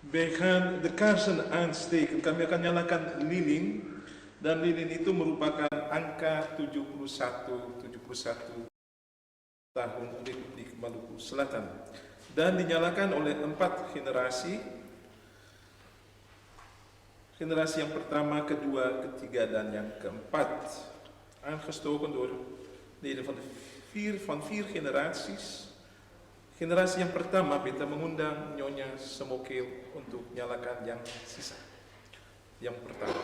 We gaan de kaarsen aansteken. Kami akan nyalakan lilin, dan lilin itu merupakan angka 71 tahun Republik Maluku Selatan, dan dinyalakan oleh 4 generasi. Generasi yang pertama, kedua, ketiga, dan yang keempat. Aangestoken door leden van vier generaties. Generasi yang pertama, beta mengundang Nyonya Semokil untuk nyalakan yang sisa. Yang pertama.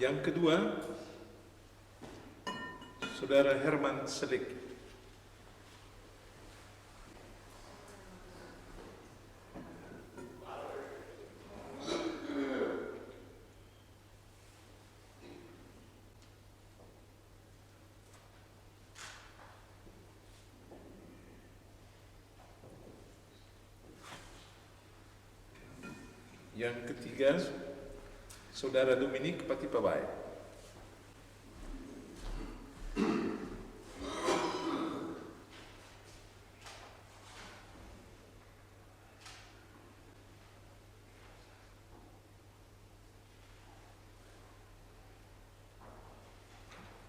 Yang kedua, Saudara Herman Selik. Yang ketiga, Saudara Dominik Patipabai.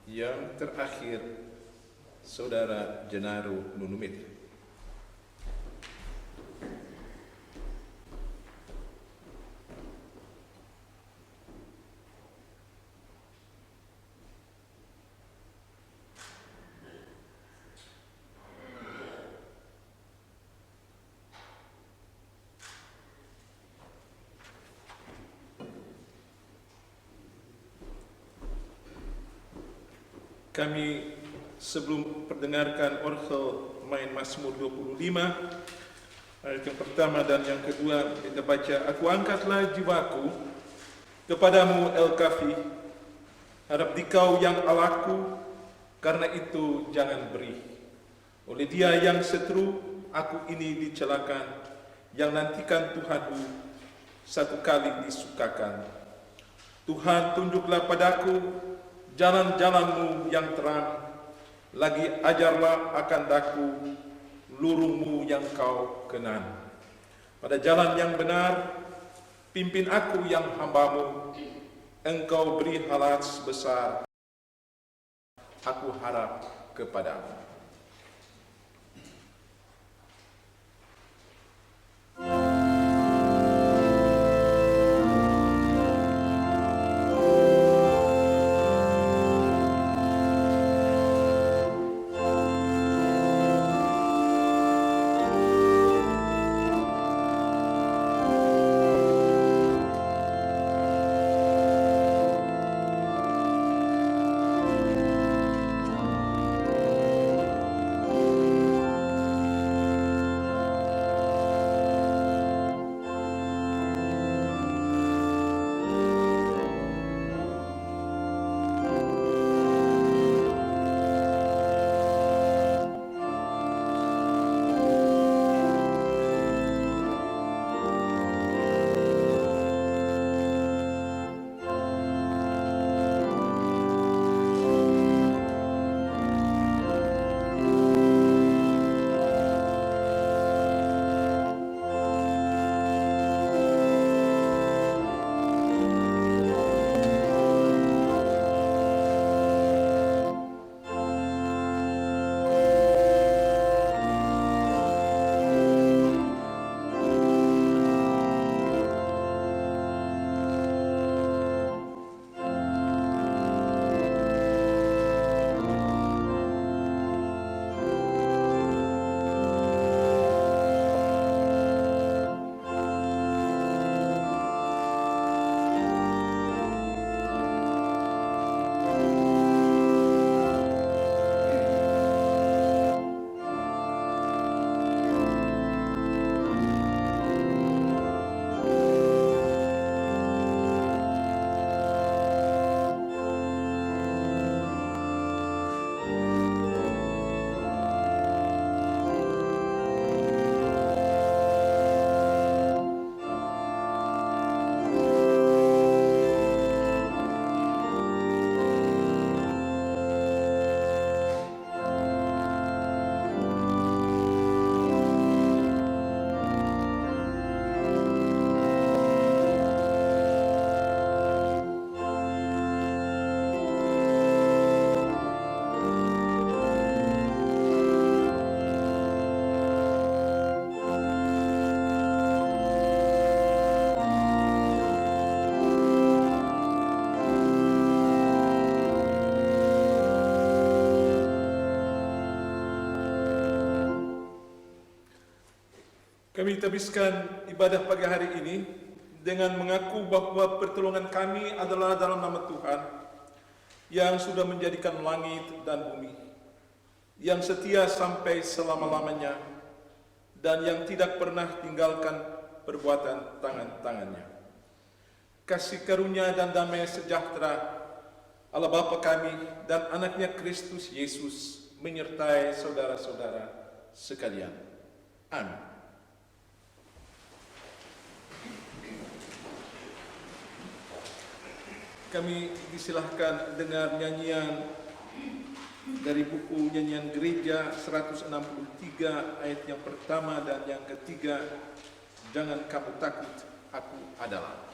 Yang terakhir, Saudara Jenaro Nunumit. Kami sebelum perdengarkan orgel main Mazmur 25, ayat yang pertama dan yang kedua kita baca, Aku angkatlah jiwaku kepadamu El-Kafi, harap dikau yang Allahku, karena itu jangan beri. Oleh dia yang seteru, aku ini dicelakan, yang nantikan Tuhanku satu kali disukakan. Tuhan, tunjuklah padaku jalan-jalanmu yang terang, lagi ajarlah akan daku lurungmu yang kau kenan. Pada jalan yang benar, pimpin aku yang hambamu, engkau beri halat sebesar, aku harap kepadamu. Kami habiskan ibadah pagi hari ini dengan mengaku bahwa pertolongan kami adalah dalam nama Tuhan yang sudah menjadikan langit dan bumi, yang setia sampai selama-lamanya, dan yang tidak pernah tinggalkan perbuatan tangan-tangannya. Kasih karunia dan damai sejahtera Allah Bapa kami dan anaknya Kristus Yesus menyertai saudara-saudara sekalian. Amin. Kami disilahkan dengar nyanyian dari buku Nyanyian Gereja 163 ayat yang pertama dan yang ketiga, Jangan kamu takut, aku adalah.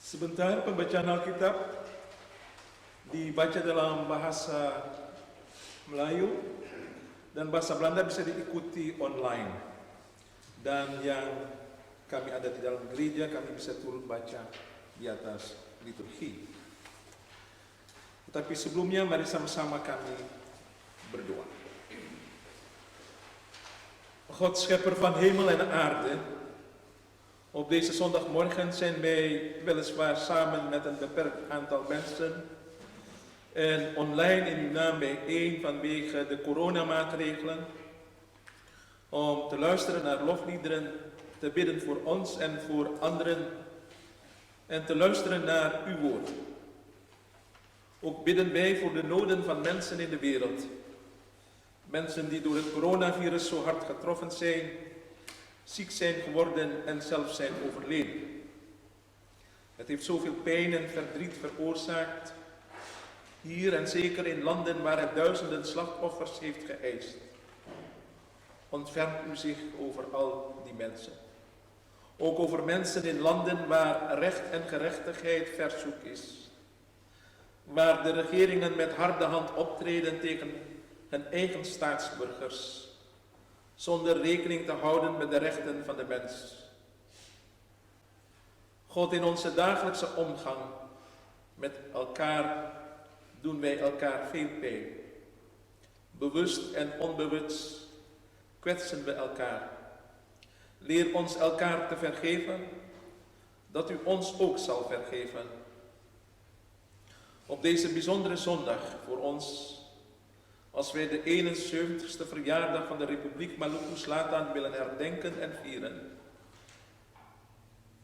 Sebentar pembacaan Alkitab dibaca dalam bahasa Melayu dan bahasa Belanda bisa diikuti online. Dan yang kami ada di dalam gereja, kami bisa turut baca di atas liturgi. Tetapi sebelumnya mari sama-sama kami berdoa. God, schepper van hemel en aarde, op deze zondagmorgen zijn wij weliswaar samen met een beperkt aantal mensen en online in uw naam bijeen vanwege de coronamaatregelen om te luisteren naar lofliederen, te bidden voor ons en voor anderen en te luisteren naar uw woord. Ook bidden wij voor de noden van mensen in de wereld. Mensen die door het coronavirus zo hard getroffen zijn, ziek zijn geworden en zelfs zijn overleden. Het heeft zoveel pijn en verdriet veroorzaakt, hier en zeker in landen waar het duizenden slachtoffers heeft geëist. Ontfermt u zich over al die mensen. Ook over mensen in landen waar recht en gerechtigheid verzoek is. Waar de regeringen met harde hand optreden tegen hun eigen staatsburgers, zonder rekening te houden met de rechten van de mens. God, in onze dagelijkse omgang met elkaar doen wij elkaar veel pijn. Bewust en onbewust kwetsen we elkaar. Leer ons elkaar te vergeven, dat u ons ook zal vergeven. Op deze bijzondere zondag voor ons, als wij de 71ste verjaardag van de Republiek Maluku-Selatan willen herdenken en vieren,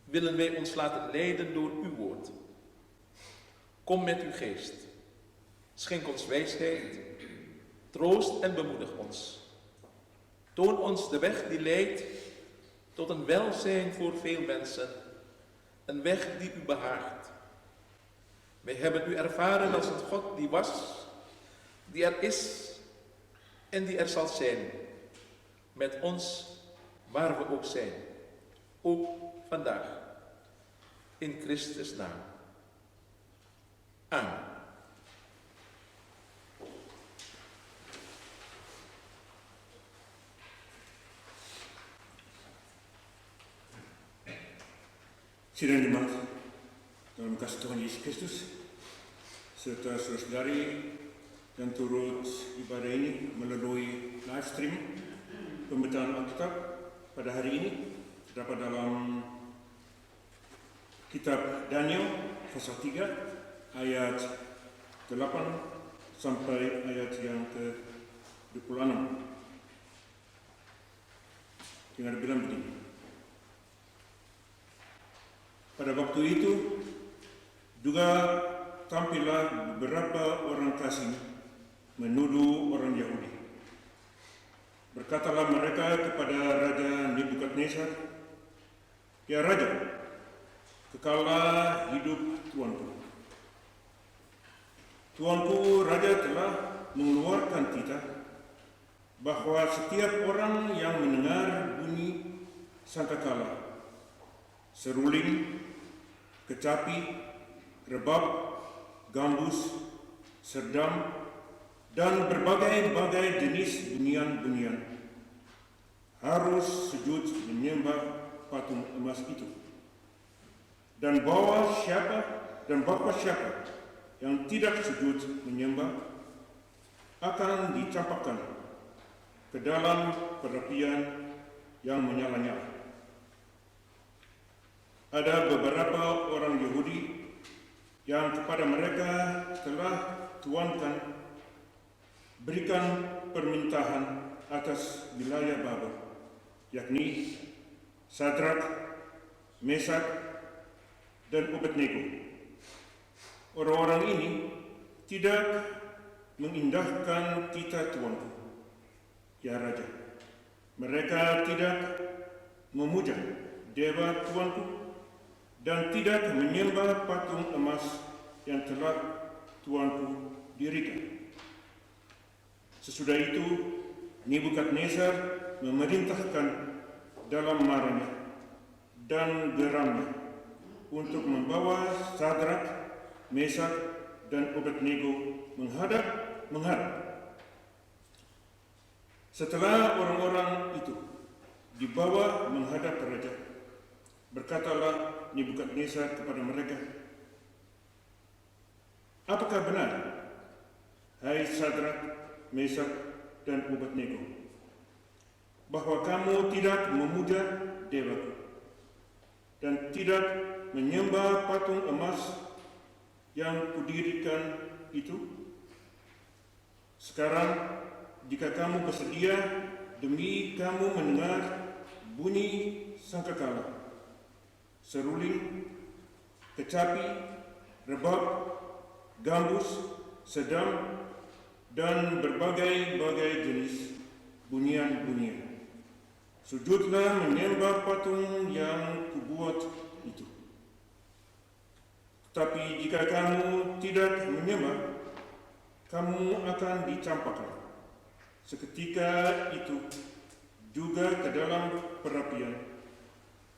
willen wij ons laten leiden door uw woord. Kom met uw geest. Schenk ons wijsheid, troost en bemoedig ons. Toon ons de weg die leidt tot een welzijn voor veel mensen. Een weg die u behaagt. Wij hebben u ervaren als een God die was, die er is en die er zal zijn. Met ons waar we ook zijn. Ook vandaag. In Christus' naam. Amen. Sidang jemaat dalam kasih Tuhan Yesus Kristus serta saudari yang turut ibadah ini melalui live stream pembacaan Alkitab pada hari ini terdapat dalam kitab Daniel pasal 3 ayat 8 sampai ayat yang ke-26. Dengan bilang begini. Pada waktu itu juga tampillah beberapa orang kasing menuduh orang Yahudi. Berkatalah mereka kepada Raja Nebukadnezar, "Ya Raja, kekallah hidup Tuanku. Tuanku Raja telah mengeluarkan titah bahwa setiap orang yang mendengar bunyi sangkakala, seruling, kecapi, rebab, gambus, serdam, dan berbagai-bagai jenis bunyian-bunyian harus sujud menyembah patung emas itu. Dan bahwa siapa yang tidak sujud menyembah akan dicampakkan ke dalam perapian yang menyala-nyala." Ada beberapa orang Yahudi yang kepada mereka telah tuankan berikan permintaan atas wilayah Babel, yakni Sadrak, Mesak, dan Abednego. Orang-orang ini tidak mengindahkan titah Tuanku, ya Raja. Mereka tidak memuja dewa Tuanku dan tidak menyembah patung emas yang telah Tuanku dirikan. Sesudah itu, Nebukadnezar memerintahkan dalam marahnya dan geramnya untuk membawa Sadrak, Mesak, dan Abednego menghadap. Setelah orang-orang itu dibawa menghadap raja, berkatalah Nebukadnezar kepada mereka, "Apakah benar, hai Sadrak, Mesak, dan Abednego, bahwa kamu tidak memuja dewaku dan tidak menyembah patung emas yang kudirikan itu? Sekarang, jika kamu bersedia demi kamu mendengar bunyi sangkakala, seruling, kecapi, rebab, gambus, sedam, dan berbagai-bagai jenis bunyian-bunyian, sujudlah menyembah patung yang kubuat itu. Tapi jika kamu tidak menyembah, kamu akan dicampakkan seketika itu juga ke dalam perapian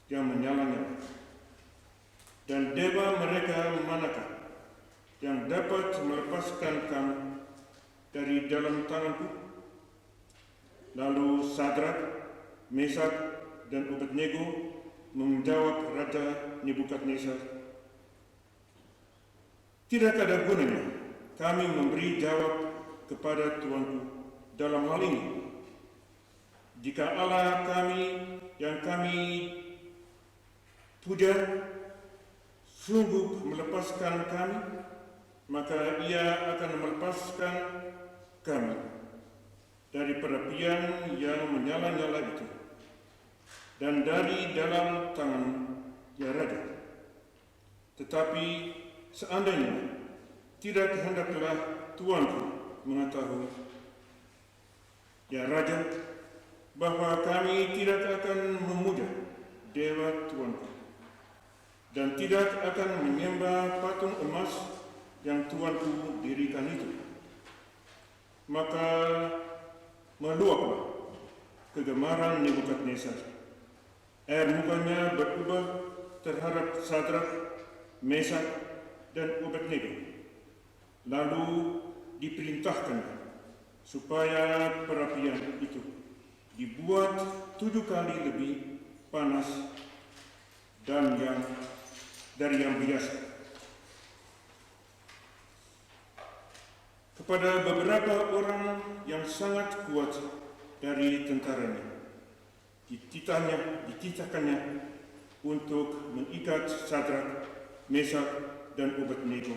yang menyala-nyala. Dan dewa mereka manakah yang dapat melepaskan kamu dari dalam tanganku?" Lalu Sadrak, Mesak, dan Abednego menjawab Raja Nebukadnezar, "Tidak ada gunanya kami memberi jawab kepada Tuanku dalam hal ini. Jika Allah kami yang kami puja sungguh melepaskan kami, maka Ia akan melepaskan kami dari perapian yang menyala-nyala itu dan dari dalam tangan ya Raja. Tetapi seandainya tidak hendaklah Tuanku mengetahui, ya Raja, bahwa kami tidak akan memuja dewa Tuanku dan tidak akan menyembah patung emas yang Tuanku dirikan itu, maka meluaplah kegemaran Nebukadnezar. Air mukanya berubah terhadap Sadrak, Mesak, dan Abednego. Lalu diperintahkan supaya perapian itu dibuat 7 kali lebih panas dari yang biasa. Kepada beberapa orang yang sangat kuat dari tentaranya, dititahkannya untuk mengikat Sadrak, Mesak, dan Abednego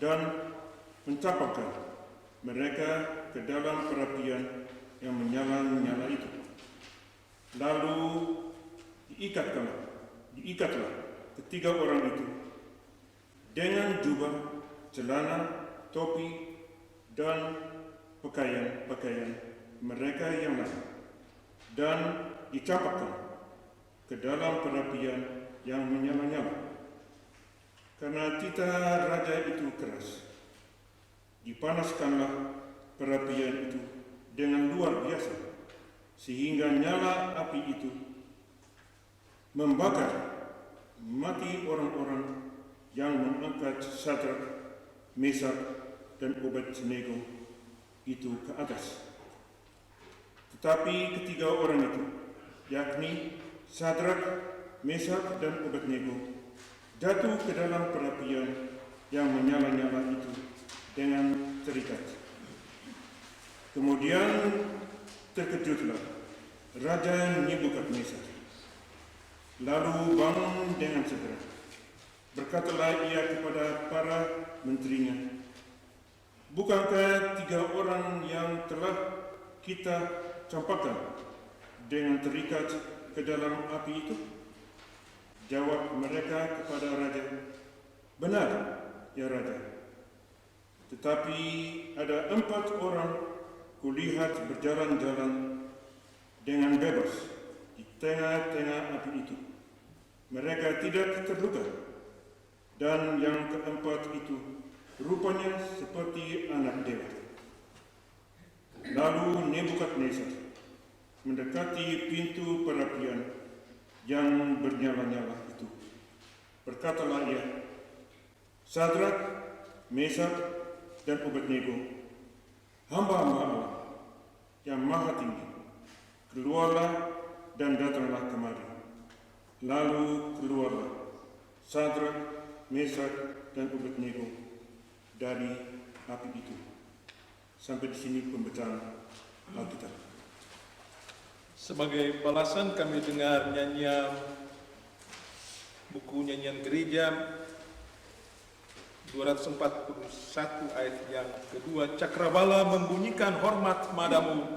dan mencampakkan mereka ke dalam perapian yang menyala-nyala itu. Lalu diikatlah ketiga orang itu dengan jubah, celana, topi, dan pakaian mereka yang lain, dan dicampakkan ke dalam perapian yang menyala-nyala. Karena titah raja itu keras, dipanaskanlah perapian itu dengan luar biasa, sehingga nyala api itu membakar mati orang-orang yang mengangkat Sadrak, Mesak, dan Abednego itu ke atas. Tetapi ketiga orang itu, yakni Sadrak, Mesak, dan Abednego, jatuh ke dalam perapian yang menyala-nyala itu dengan terikat. Kemudian terkejutlah Raja Nebukadnezar, lalu bangun dengan segera. Berkatalah ia kepada para menterinya, "Bukankah tiga orang yang telah kita campakkan dengan terikat ke dalam api itu?" Jawab mereka kepada raja, "Benar, ya raja. Tetapi ada 4 orang kulihat berjalan-jalan dengan bebas di tengah-tengah api itu. Mereka tidak terluka, dan yang keempat itu rupanya seperti anak dewa." Lalu Nebukadnezar mendekati pintu perapian yang bernyala-nyala itu. Berkatalah ia, "Sadrak, Mesak, dan Abednego, hamba-hamba Allah yang maha tinggi, keluarlah dan datanglah kemari." Lalu keluarlah Sadrak, Mesak, dan Abednego dari api itu. Sampai di sini pembacaan Alkitab. Sebagai balasan kami dengar nyanyian buku nyanyian gereja 241 ayat yang kedua. "Cakrawala membunyikan hormat padamu,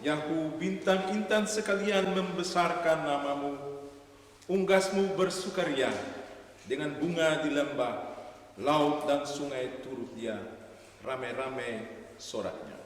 Yahu, bintang intan sekalian membesarkan namamu. Unggasmu bersukaria dengan bunga di lembah, laut dan sungai turut dia, rame-rame soraknya."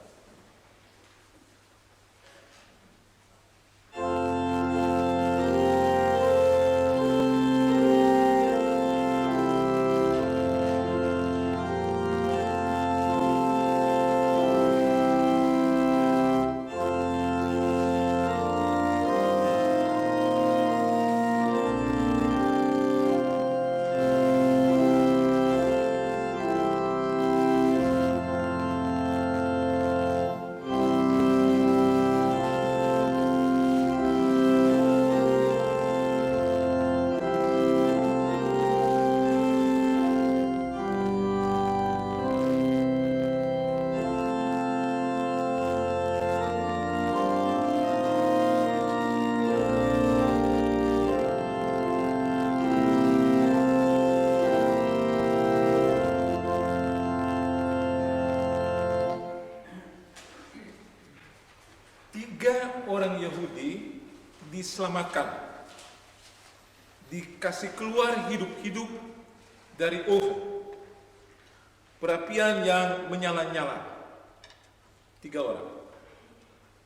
Orang Yahudi diselamatkan, dikasih keluar hidup-hidup dari perapian yang menyala-nyala. 3 orang.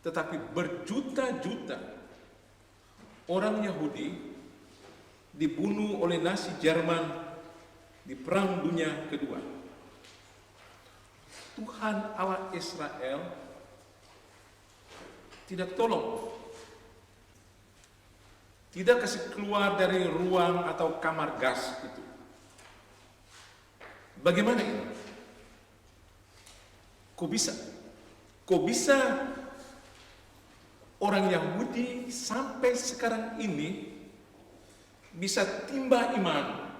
Tetapi berjuta-juta orang Yahudi dibunuh oleh Nazi Jerman di Perang Dunia Kedua. Tuhan Allah Israel tidak tolong, tidak kasih keluar dari ruang atau kamar gas itu. Bagaimana ini? Kok bisa orang Yahudi sampai sekarang ini bisa timba iman,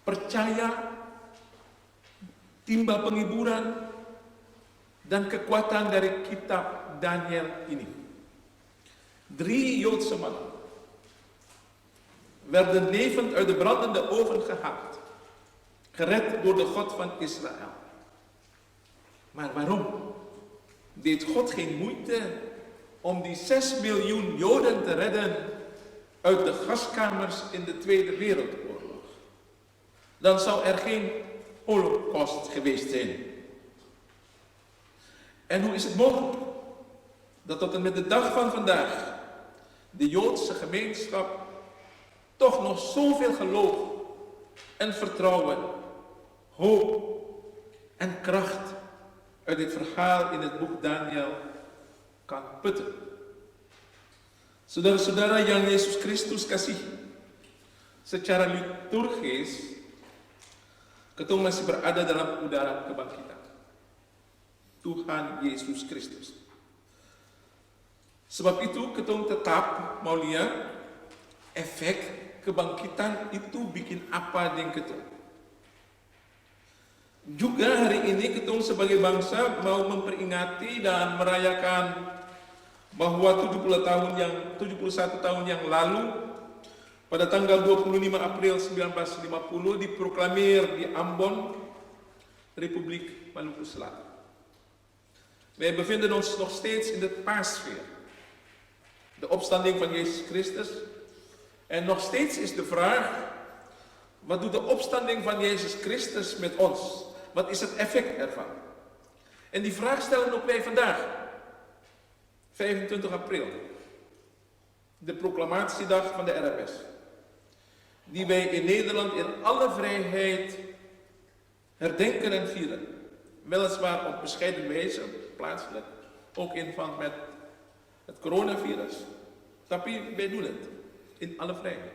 percaya, timba penghiburan, dan kekuatan dari kitab Daniel ini? 3 Joodse mannen werden levend uit de brandende oven gehaald, gered door de God van Israël. Maar waarom deed God geen moeite om die 6 miljoen Joden te redden uit de gaskamers in de Tweede Wereldoorlog? Dan zou er geen holocaust geweest zijn. En hoe is het mogelijk dat tot en met de dag van vandaag de Joodse gemeenschap toch nog zoveel geloof en vertrouwen, hoop en kracht uit dit verhaal in het boek Daniel kan putten? Saudara-saudara yang Yesus Kristus kasih, secara liturgis ketong masih berada dalam udara kebangkitan. Tuhan Yesus Kristus. Sebab itu ketong tetap mau lihat efek kebangkitan itu bikin apa dengan ketong. Juga hari ini ketong sebagai bangsa mau memperingati dan merayakan bahwa 71 tahun yang lalu pada tanggal 25 April 1950 diproklamir di Ambon, Republiek Maluku Selatan. Wij bevinden ons nog steeds in de paassfeer, de opstanding van Jezus Christus. En nog steeds is de vraag, wat doet de opstanding van Jezus Christus met ons? Wat is het effect ervan? En die vraag stellen ook wij vandaag, 25 april, de proclamatiedag van de RFS, die wij in Nederland in alle vrijheid herdenken en vieren. Weliswaar op bescheiden wijze, plaatselijk, ook in verband met het coronavirus. Tapi wij doen het in alle vrijheid.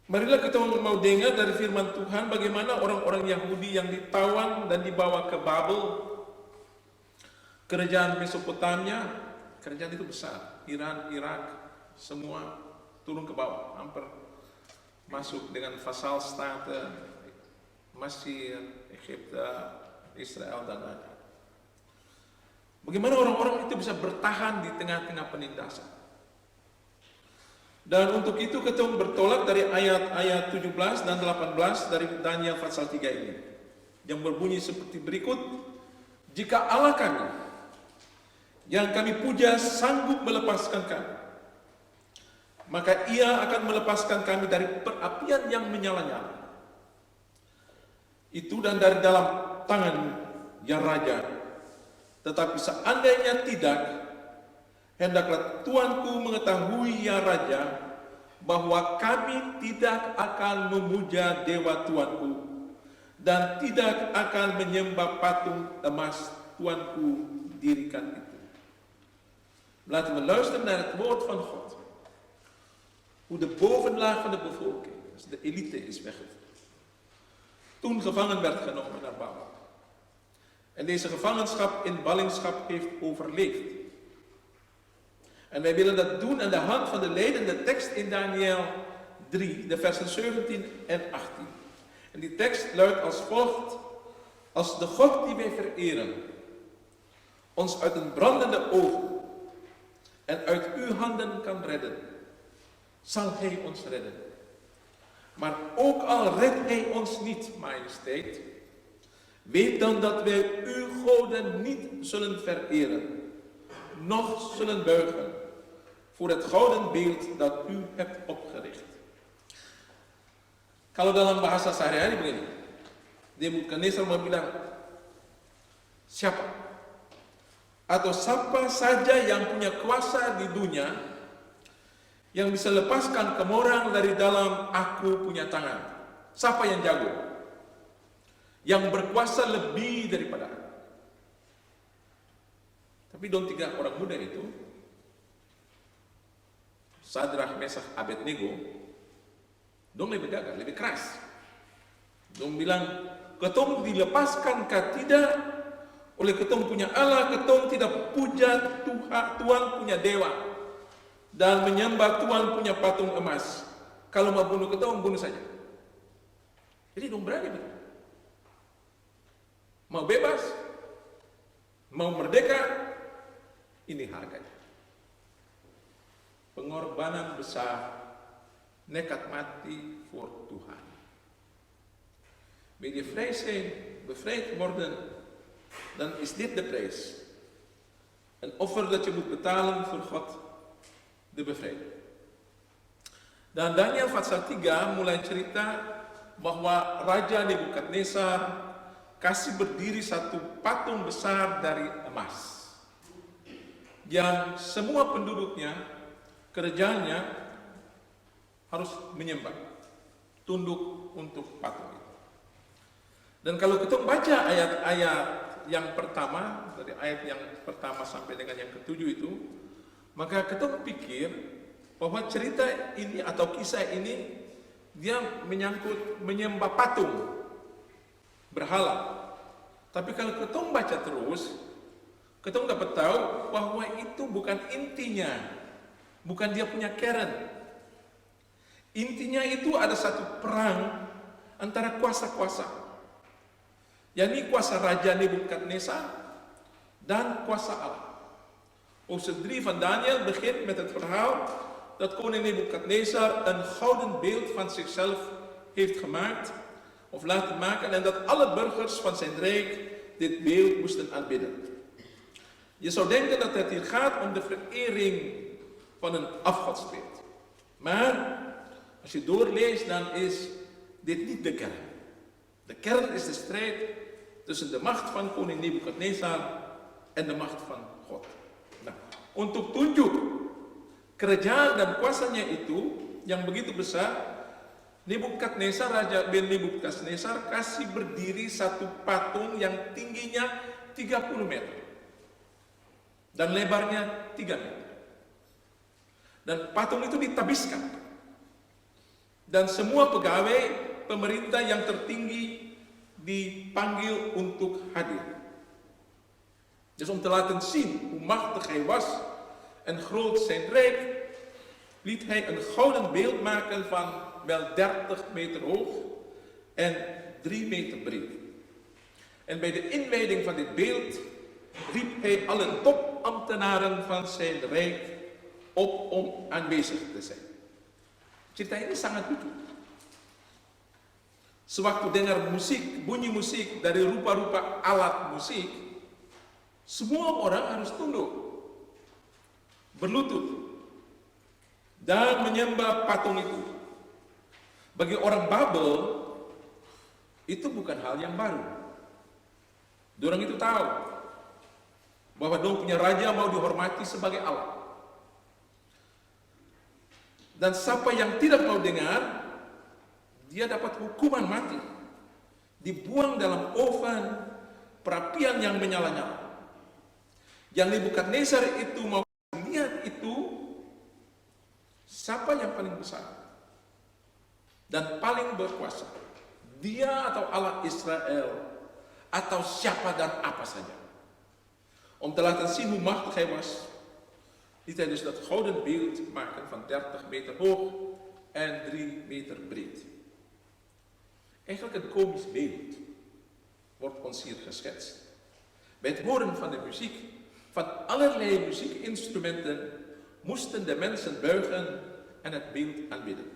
Marilah kita mau dengar dari firman Tuhan bagaimana orang-orang Yahudi yang ditawan dan dibawa ke Babel, kerajaan Mesopotamia. Kerajaan itu besar, Iran, Irak, semua turun ke bawah, hampir masuk dengan vasal staten, Mesir, Egypte, Israel dan lain-lain. Bagaimana orang-orang itu bisa bertahan di tengah-tengah penindasan? Dan untuk itu kita bertolak dari ayat-ayat 17 dan 18 dari Daniel pasal 3 ini, yang berbunyi seperti berikut: jika Allah kami yang kami puja sanggup melepaskan kami, maka Ia akan melepaskan kami dari perapian yang menyala-nyala itu dan dari dalam tangan ya Raja. Tetapi seandainya tidak, hendaklah Tuanku mengetahui ya Raja, bahwa kami tidak akan memuja dewa Tuanku dan tidak akan menyembah patung emas Tuanku dirikan itu. Laten we luisteren naar het woord van God. Hoe de bovenlaag van de bevolking, dus de elite, is weggevoerd. Toen gevangen werd genomen naar Babel. En deze gevangenschap in ballingschap heeft overleefd. En wij willen dat doen aan de hand van de leidende tekst in Daniel 3, de versen 17 en 18. En die tekst luidt als volgt: als de God die wij vereren ons uit een brandende oven en uit uw handen kan redden, zal Hij ons redden. Maar ook al redt Hij ons niet, majesteit, weet dan dat wij uw goden niet zullen vereren, noch zullen buigen voor het gouden beeld dat u hebt opgericht. Kalau dalam bahasa sehari-hari begini, Nebukadnezar mau bilang, siapa? Atau siapa saja yang punya kuasa di dunia yang bisa lepaskan kamu orang dari dalam aku punya tangan? Siapa yang jago? Yang berkuasa lebih daripada aku? Tapi dong 3 orang muda itu, Sadrach, Mesach, Abednego, dong lebih gagah, lebih keras. Dong bilang, ketong dilepaskan kah tidak oleh ketong punya Allah, ketong tidak puja Tuhan punya dewa dan menyembah Tuhan punya patung emas. Kalau mau bunuh ketong, bunuh saja. Jadi dong berani betul. Mau bebas, mau merdeka, Ini harganya. Pengorbanan besar, nekat mati voor Tuhan. Wil je vrij zijn, bevrijd worden, dan is dit de prijs. Een offer dat je moet betalen voor God, de bevrijding. Dan Daniel pasal 3 mulai cerita bahwa Raja Nebukadnezar kasih berdiri satu patung besar dari emas yang semua penduduknya, kerajaannya harus menyembah, tunduk untuk patung itu. Dan kalau kita baca ayat-ayat yang pertama, dari ayat yang pertama sampai dengan yang ketujuh itu, maka kita pikir bahwa cerita ini atau kisah ini dia menyangkut menyembah patung, berhala. Tapi kalau kita baca terus, kita dapat tahu bahwa itu bukan intinya, bukan dia punya keren. Intinya itu ada satu perang antara kuasa-kuasa, yakni kuasa Raja Nebukadnezar dan kuasa Allah. Hoofdstuk 3 van Daniel begint met het verhaal dat koning Nebukadnezar een gouden beeld van zichzelf heeft gemaakt of laten maken en dat alle burgers van zijn rijk dit beeld moesten aanbidden. Je zou denken dat het hier gaat om de verering van een afgodsbeeld. Maar als je doorleest, dan is dit niet de kern. De kern is de strijd tussen de macht van koning Nebukadnezar en de macht van God. Nah, untuk tunjuk kerajaan dan kuasanya itu yang begitu besar, Nebukadnezar, Raja Nebukadnezar kasih berdiri satu patung yang tingginya 30 meter dan lebarnya 3 meter. Dan patung itu ditabiskan. Dan semua pegawai pemerintah yang tertinggi dipanggil untuk hadir. Dus om te laten zien hoe machtig hij was en groot zijn rijk, liet hij een gouden beeld maken van wel 30 meter hoog en 3 meter breed. En bij de inwijding van dit beeld riep hij alle topambtenaren van zijn rijk op om aanwezig te zijn. Cerita ini sangat lucu. Sewaktu dengar musik, bunyi musik dari rupa-rupa alat musik, semua orang harus tunduk, berlutut, dan menyembah patung itu. Bagi orang Babel, itu bukan hal yang baru. Dorang itu tahu bahwa dong punya raja mau dihormati sebagai Allah. Dan siapa yang tidak mau dengar, dia dapat hukuman mati, dibuang dalam oven perapian yang menyala-nyala. Yang Nebukadnezar itu mau lihat itu, siapa yang paling besar dan paling berkuasa, dia atau Allah Israel, atau siapa dan apa saja. Om te laten zien hoe machtig hij was, liet hij dus dat gouden beeld maken van 30 meter hoog en 3 meter breed. Eigenlijk een komisch beeld wordt ons hier geschetst. Bij het horen van de muziek, van allerlei muziekinstrumenten, moesten de mensen buigen en het beeld aanbidden.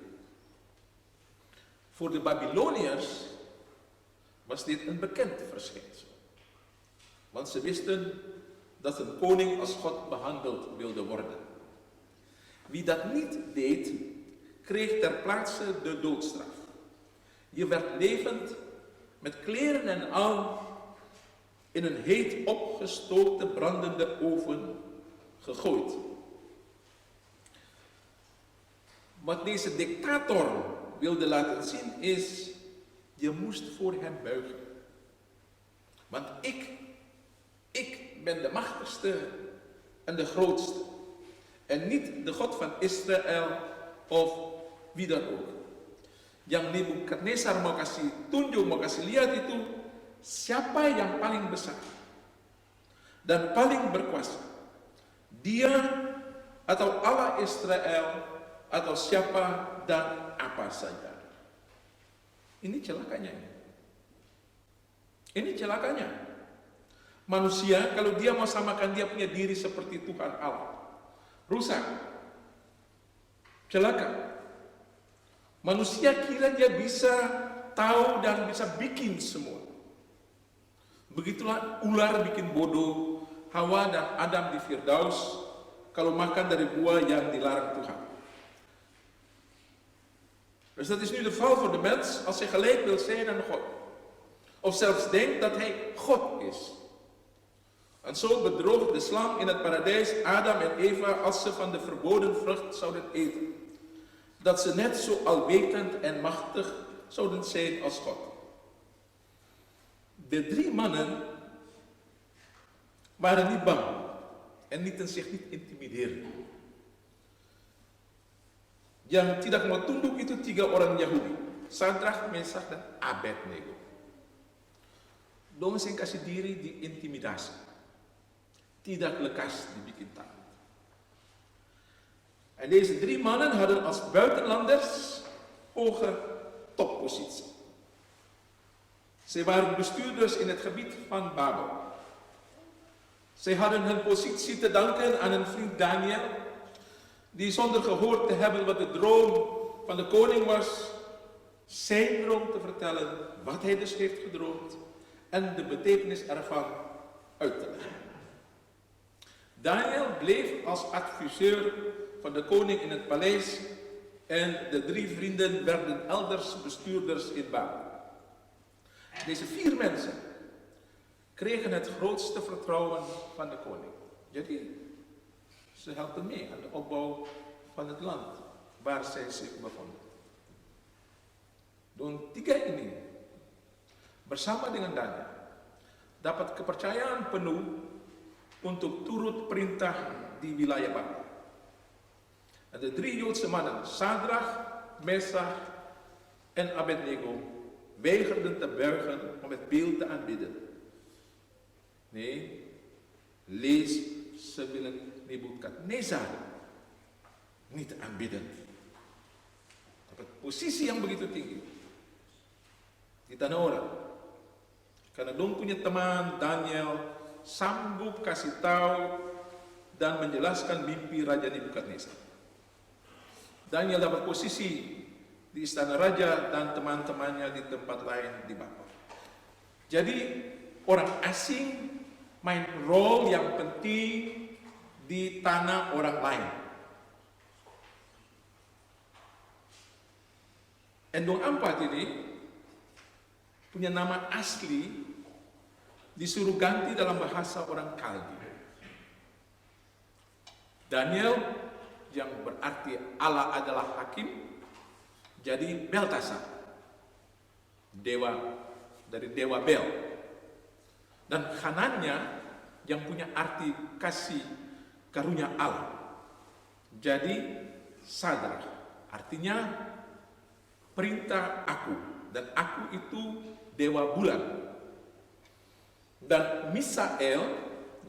Voor de Babyloniërs was dit een bekend verschijnsel. Want ze wisten dat een koning als God behandeld wilde worden. Wie dat niet deed, kreeg ter plaatse de doodstraf. Je werd levend, met kleren en al, in een heet opgestookte brandende oven gegooid. Wat deze dictator wilde laten zien is, je moest voor hem buigen. Want ik ben de machtigste en de grootste. En niet de God van Israël of wie dan ook. Yang Nebukadnezar mau kasih tunjuk, mau kasih lihat itu, siapa yang paling besar dan paling berkuasa. Dia atau Allah Israel atau siapa dan apa saja. Ini celakanya. Ini celakanya. Manusia kalau dia mau samakan dia punya diri seperti Tuhan Allah, rusak, celaka. Manusia kira dia bisa tahu dan bisa bikin semua. Begitulah ular bikin bodoh Hawa dan Adam di Firdaus kalau makan dari buah yang dilarang Tuhan. Dus dat is nu de val voor de mens als hij gelijk wil zijn aan God. Of zelfs denkt dat hij God is. En zo bedroog de slang in het paradijs Adam en Eva als ze van de verboden vrucht zouden eten. Dat ze net zo alwetend en machtig zouden zijn als God. De 3 mannen waren niet bang en lieten zich niet intimideren. Yang tidak mau tunduk itu 3 orang Yahudi, Sadrach, Mesach, dan Abednego. Dong zijn kasih diri diintimidasi, tidak lekas dibikin takut. En deze 3 mannen hadden als buitenlanders hoge toppositie. Ze waren bestuurders in het gebied van Babel. Zij hadden hun positie te danken aan een vriend Daniel, die zonder gehoord te hebben wat de droom van de koning was, zijn droom te vertellen, wat hij dus heeft gedroomd en de betekenis ervan uit te leggen. Daniel bleef als adviseur van de koning in het paleis en de 3 vrienden werden elders bestuurders in Babel. Deze 4 mensen kregen het grootste vertrouwen van de koning. Jadi, ze helpen mee aan de opbouw van het land waar zij zich bevonden. Dan 3 ini bersama dengan Daniel dapat kepercayaan penuh untuk turut perintah di wilayah Babel. En de 3 Joodse mannen, Sadrach, Mesach en Abednego, weigerden te buigen om het beeld te aanbidden. Nee, lees, ze willen Nebukadnezar niet aanbidden. Dapat posisi yang begitu tinggi di tanah orang. Karena dong punya teman Daniel sanggup kasih tahu dan menjelaskan mimpi Raja Nebukadnezar. Daniel dapat posisi di istana raja dan teman-temannya di tempat lain di Babel. Jadi orang asing main role yang penting di tanah orang lain. Endong 4 ini punya nama asli disuruh ganti dalam bahasa orang Kaldi. Daniel yang berarti Allah adalah hakim, jadi Beltasar, dewa dari dewa Bel. Dan Hananya yang punya arti kasih karunia Allah, jadi Sadrach, artinya perintah aku, dan aku itu dewa bulan. Dan Misael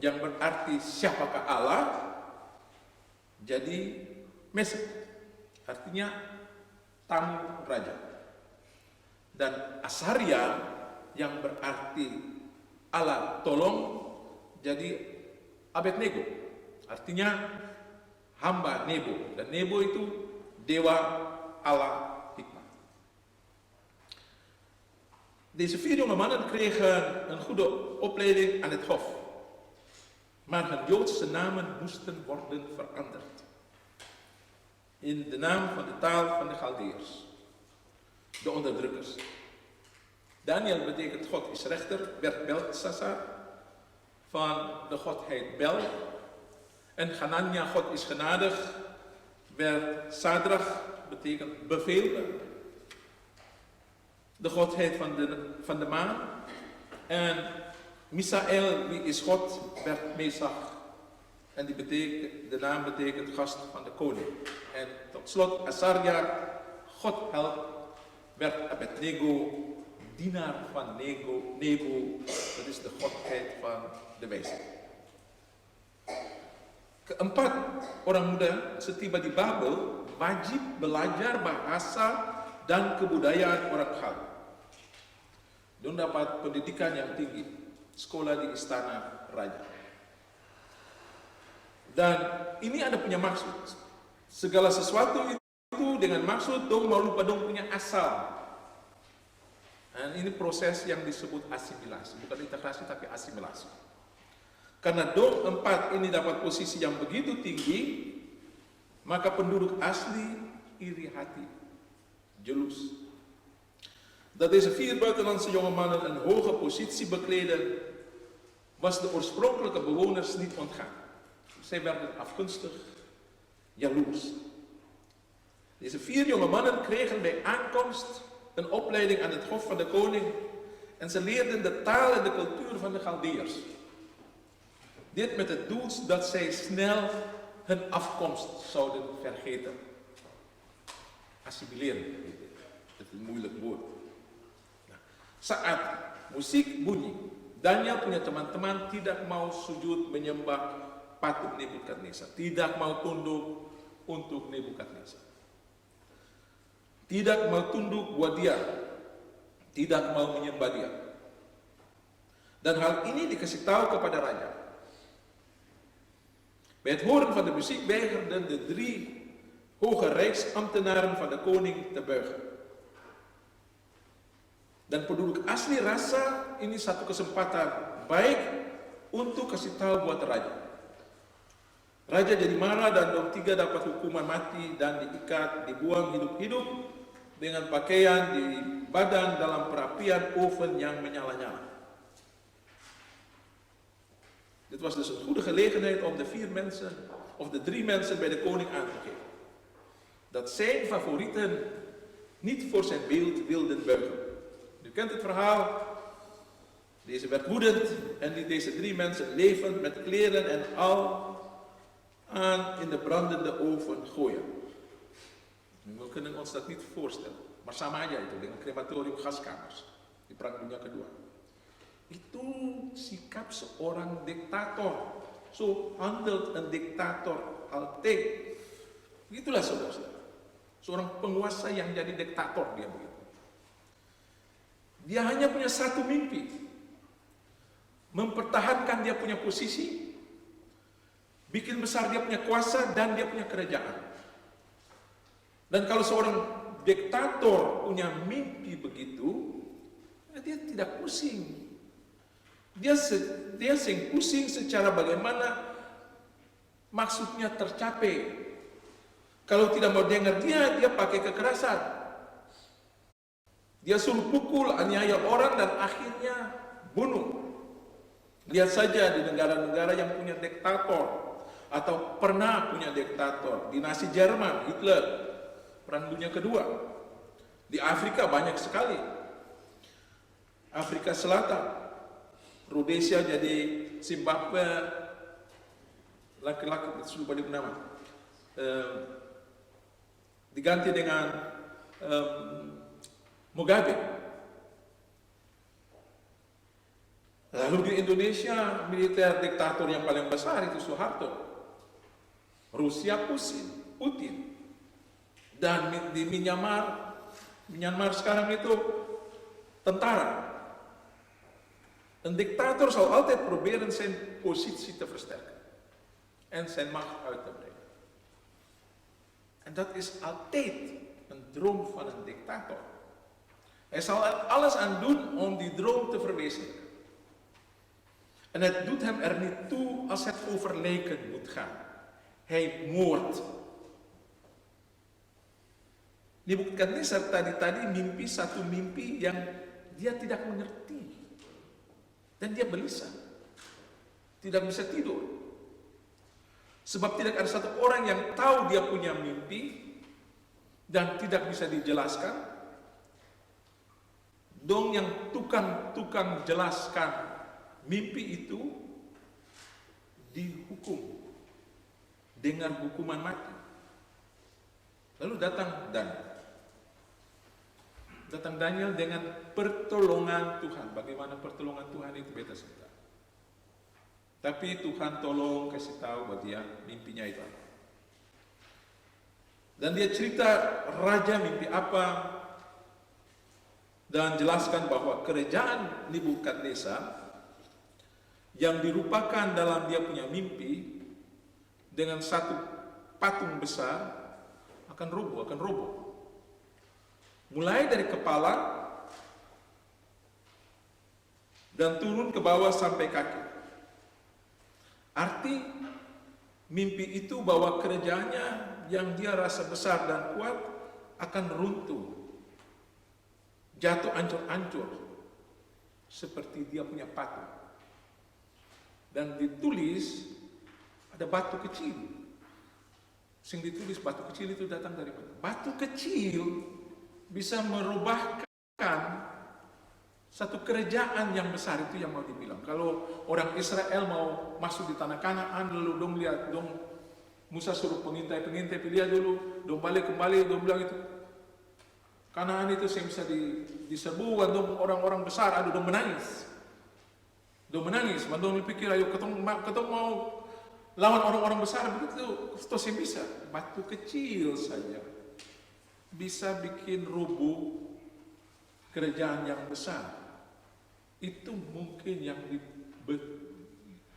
yang berarti siapakah Allah, jadi Mesach, artinya tamu raja. Dan Asaria yang berarti Allah tolong, jadi Abednego, artinya hamba Nebo. Dan Nebo itu dewa Allah hikmah. Deze 4 jonge mannen kregen een goede opleiding aan het hof. Maar hun Joodse namen moesten worden veranderd in de naam van de taal van de Chaldeërs, de onderdrukkers. Daniel betekent God is rechter, werd Belteshazzar van de godheid Bel. En Hanania, God is genadig, werd Sadrach, betekent beveler, de godheid van de maan. En Misael, wie is God, werd Mesach. En de naam betekent gast van de koning. En tot slot Asaria, God helpt, werd Abednego, dienaar van Nebo, dat is de godheid van de wijsheid. Keempat, orang muda setiba di Babel wajib belajar bahasa dan kebudayaan orang Khaldi. Dia dapat pendidikan yang tinggi. sekolah di istana raja. Dan ini ada punya maksud. Segala sesuatu itu dengan maksud dong mau lupa dong punya asal. Dan ini proses yang disebut asimilasi, bukan integrasi tapi asimilasi. Karena dong empat ini dapat posisi yang begitu tinggi, maka penduduk asli iri hati, jaloers. Dat deze 4 buitenlandse jonge mannen een hoge positie bekleden, was de oorspronkelijke bewoners niet ontgaan. Zij werden afgunstig, jaloers. Deze 4 jonge mannen kregen bij aankomst een opleiding aan het hof van de koning en ze leerden de taal en de cultuur van de Chaldeërs. Dit met het doel dat zij snel hun afkomst zouden vergeten. Assimileren, dat is een moeilijk woord. Saat musik bunyi, Daniel punya teman-teman tidak mau sujud menyembah patung Nebukadnezar, tidak mau tunduk untuk Nebukadnezar, tidak mau tunduk buat dia, tidak mau menyembah dia. Dan hal ini dikasih tahu kepada raja. Bij het horen van de muziek weigerden de 3 hoge rijksambtenaren van de koning te buigen. Dan penduduk asli rasa ini satu kesempatan baik untuk kasih tahu buat raja. Raja jadi marah dan dong 3 dapat hukuman mati dan diikat, dibuang hidup-hidup dengan pakaian di badan dalam perapian oven yang menyala-nyala. Dit was dus een goede gelegenheid om de 4 mensen, of de 3 mensen bij de koning aan te geven. Dat zijn favorieten niet voor zijn beeld wilden buigen. U kent het verhaal. Deze werd woedend en liet deze 3 mensen levend met kleren en al aan in de brandende oven gooien. We kunnen ons dat niet voorstellen. Maar sama aja itu dengan krematorium gaskamers di Perang Dunia Kedua. Itu sikap seorang diktator. Zo handelt een dictator altijd. Itulah saudara-saudara. Seorang penguasa yang jadi diktator dia begitu. Dia hanya punya satu mimpi. Mempertahankan dia punya posisi, bikin besar dia punya kuasa dan dia punya kerajaan. Dan kalau seorang diktator punya mimpi begitu, dia tidak pusing. Dia pusing secara bagaimana maksudnya tercapai. Kalau tidak mau dengar dia pakai kekerasan. Dia suruh pukul, aniaya orang dan akhirnya bunuh. Lihat saja di negara-negara yang punya diktator atau pernah punya diktator. Dinasti Jerman, Hitler, Perang Dunia Kedua. Di Afrika banyak sekali. Afrika Selatan, Rhodesia jadi Zimbabwe, laki-laki itu lupa dia nama. Diganti dengan Mugabe. Lalu di Indonesia militer diktator yang paling besar itu Soeharto. Rusia Putin. Dan di Myanmar sekarang itu tentara. Een dictator zal altijd proberen zijn positie te versterken en zijn macht uit te brengen. En dat is altijd een droom van een dictator. Hij zal er alles aan doen om die droom te verwezenlijken. En het doet hem er niet toe als het over lijken moet gaan. Hij moordt. Nebukadnezar tadi mimpi satu mimpi yang dia tidak mengerti. Dan dia gelisah. Tidak bisa tidur. Sebab tidak ada satu orang yang tahu dia punya mimpi dan tidak bisa dijelaskan. Dong yang tukang jelaskan mimpi itu dihukum dengan hukuman mati. Lalu datang Daniel dengan pertolongan Tuhan. Bagaimana pertolongan Tuhan itu beta cerita. Tapi Tuhan tolong kasih tahu buat dia mimpinya itu apa. Dan dia cerita raja mimpi apa dan jelaskan bahwa kerajaan Nebukadnezar yang dirupakan dalam dia punya mimpi dengan satu patung besar akan roboh. Mulai dari kepala dan turun ke bawah sampai kaki. Arti mimpi itu bahwa kerjaannya yang dia rasa besar dan kuat akan runtuh, jatuh ancur-ancur seperti dia punya patung. Dan ditulis ada batu kecil. Sing ditulis batu kecil itu datang dari mana? Batu kecil bisa merubahkan satu kerajaan yang besar, itu yang mau dibilang. Kalau orang Israel mau masuk di tanah Kanaan, lalu dong lihat, dong Musa suruh pengintai lihat dulu, dong balik kembali, dong bilang itu Kanaan itu yang bisa diserbu, dong orang-orang besar, aduh dong menangis. Dong menangis, dong pikir ayo ketong mau lawan orang-orang besar, begitu terus yang bisa. Batu kecil saja bisa bikin rubuh kerajaan yang besar. Itu mungkin yang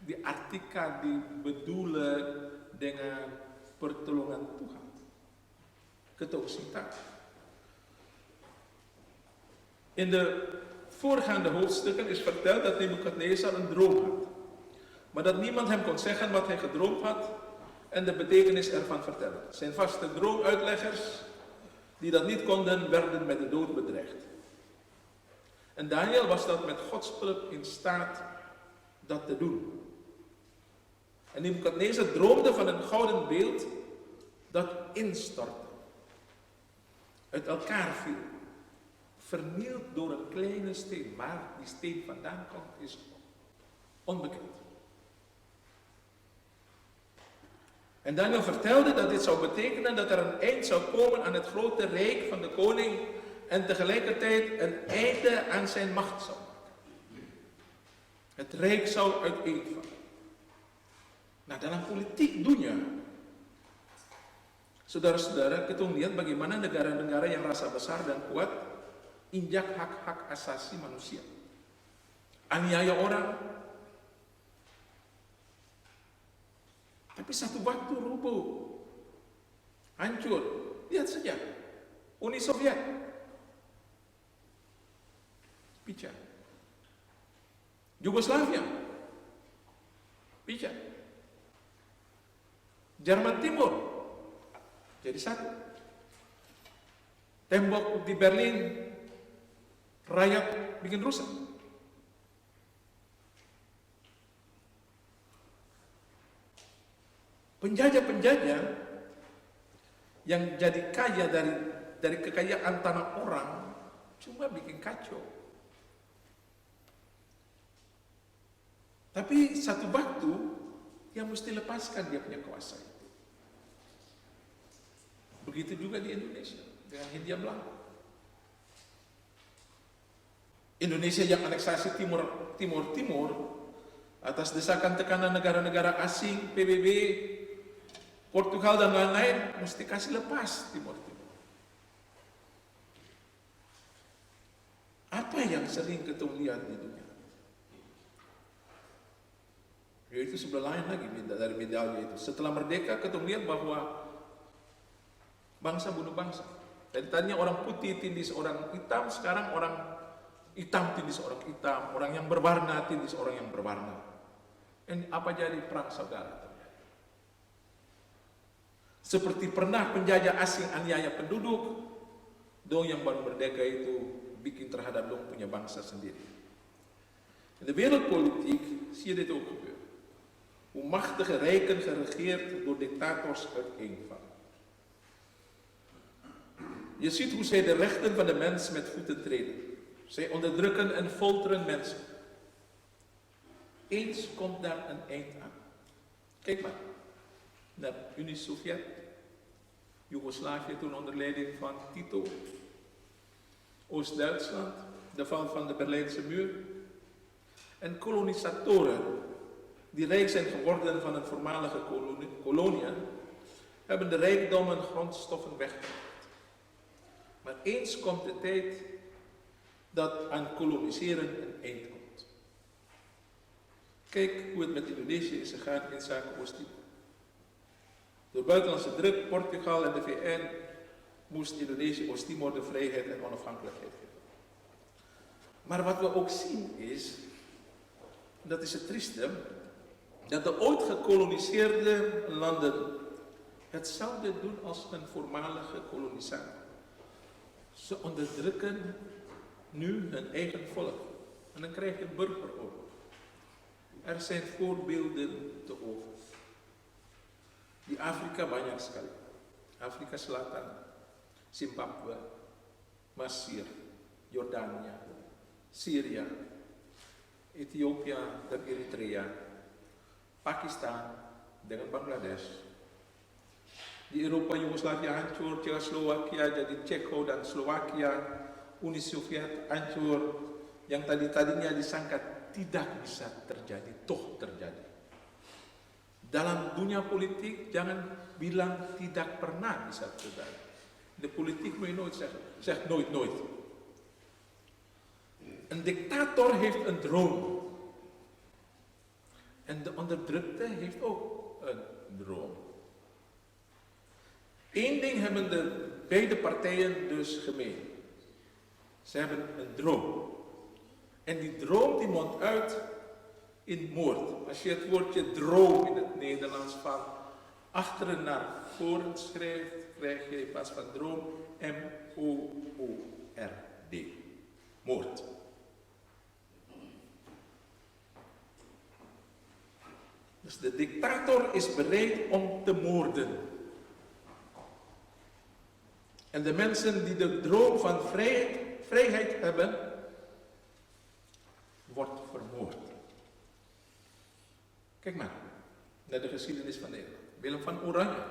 diartikan, dibedula dengan pertolongan Tuhan. Ketauhsitaan. In de voorgaande hoofdstukken is verteld dat Nebukadnezar een droom had. Maar dat niemand hem kon zeggen wat hij gedroomd had en de betekenis ervan vertellen. Zijn vaste droomuitleggers die dat niet konden, werden met de dood bedreigd. En Daniel was dat met Gods hulp in staat dat te doen. En Nebukadnezar droomde van een gouden beeld dat instortte, uit elkaar viel, vernield door een kleine steen. Waar die steen vandaan komt is onbekend. En Daniel vertelde dat dit zou betekenen dat er een eind zou komen aan het grote rijk van de koning en tegelijkertijd een einde aan zijn macht zou maken. Het rijk zou uiteenvallen. Nah, dalam politik dunia, saudara-saudara, kita lihat bagaimana negara-negara yang rasa besar dan kuat injak hak-hak asasi manusia, aniaya orang. Tapi satu waktu rubuh, hancur. Lihat saja, Uni Soviet, pecah. Yugoslavia, pecah. Jerman Timur, jadi satu. Tembok di Berlin, rakyat bikin rusak. Penjajah-penjajah yang jadi kaya dari kekayaan tanah orang cuma bikin kacau. Tapi satu waktu yang mesti lepaskan dia punya kuasa itu. Begitu juga di Indonesia dengan Hindia Belanda. Indonesia yang aneksasi Timur atas desakan tekanan negara-negara asing, PBB, Portugal dan lain-lain, mesti kasih lepas Timur. Apa yang sering kita lihat di dunia? Yaitu sebelah lain lagi dari medalnya itu. Setelah merdeka kita lihat bahwa bangsa bunuh bangsa. Dari tadinya orang putih tindis orang hitam, sekarang orang hitam tindis orang hitam, orang yang berwarna tindis orang yang berwarna. Ini apa jadi perang saudara? Seperti pernah penjajah asing aniaya penduduk, dong yang baru merdeka itu bikin terhadap dong punya bangsa sendiri. In de wereldpolitiek zie je dit ook gebeuren. Hoe machtige rijken geregeerd door dictators uiteenvallen. Je ziet hoe zij de rechten van de mens met voeten treden. Zij onderdrukken en folteren mensen. Eens komt daar een eind aan. Kijk maar naar Unie Sovjet, Joegoslavië toen onder leiding van Tito, Oost-Duitsland, de val van de Berlijnse muur en kolonisatoren die rijk zijn geworden van een voormalige koloniën, hebben de rijkdommen en grondstoffen weggehaald. Maar eens komt de tijd dat aan koloniseren een eind komt. Kijk hoe het met Indonesië is gegaan in zaken Oost-Timor. Door buitenlandse druk, Portugal en de VN moest Indonesië Oost-Timor de vrijheid en onafhankelijkheid geven. Maar wat we ook zien is, dat is het trieste, dat de ooit gekoloniseerde landen hetzelfde doen als een voormalige kolonisator. Ze onderdrukken nu hun eigen volk. En dan krijg je burgeroorlog. Er zijn voorbeelden te over. Di Afrika banyak sekali. Afrika Selatan, Zimbabwe, Mesir, Jordania, Syria, Ethiopia dan Eritrea, Pakistan dengan Bangladesh. Di Eropa Yugoslavia hancur, Czechoslovakia jadi Ceko dan Slovakia, Uni Soviet hancur, yang tadinya disangka tidak bisa terjadi, toh terjadi. Dalam dunia politik jangan bilang tidak pernah bisa terjadi. De politiek moet je nooit zeggen. Zeg nooit, nooit. Een dictator heeft een droom. En de onderdrukte heeft ook een droom. Eén ding hebben de beide partijen dus gemeen. Ze hebben een droom. En die droom die mondt uit in moord. Als je het woordje droom in het Nederlands van achteren naar voren schrijft, krijg je in plaats van droom M-O-O-R-D. Moord. Dus de dictator is bereid om te moorden. En de mensen die de droom van vrijheid hebben, wordt vermoord. Kijk maar naar de geschiedenis van Nederland. Willem van Oranje,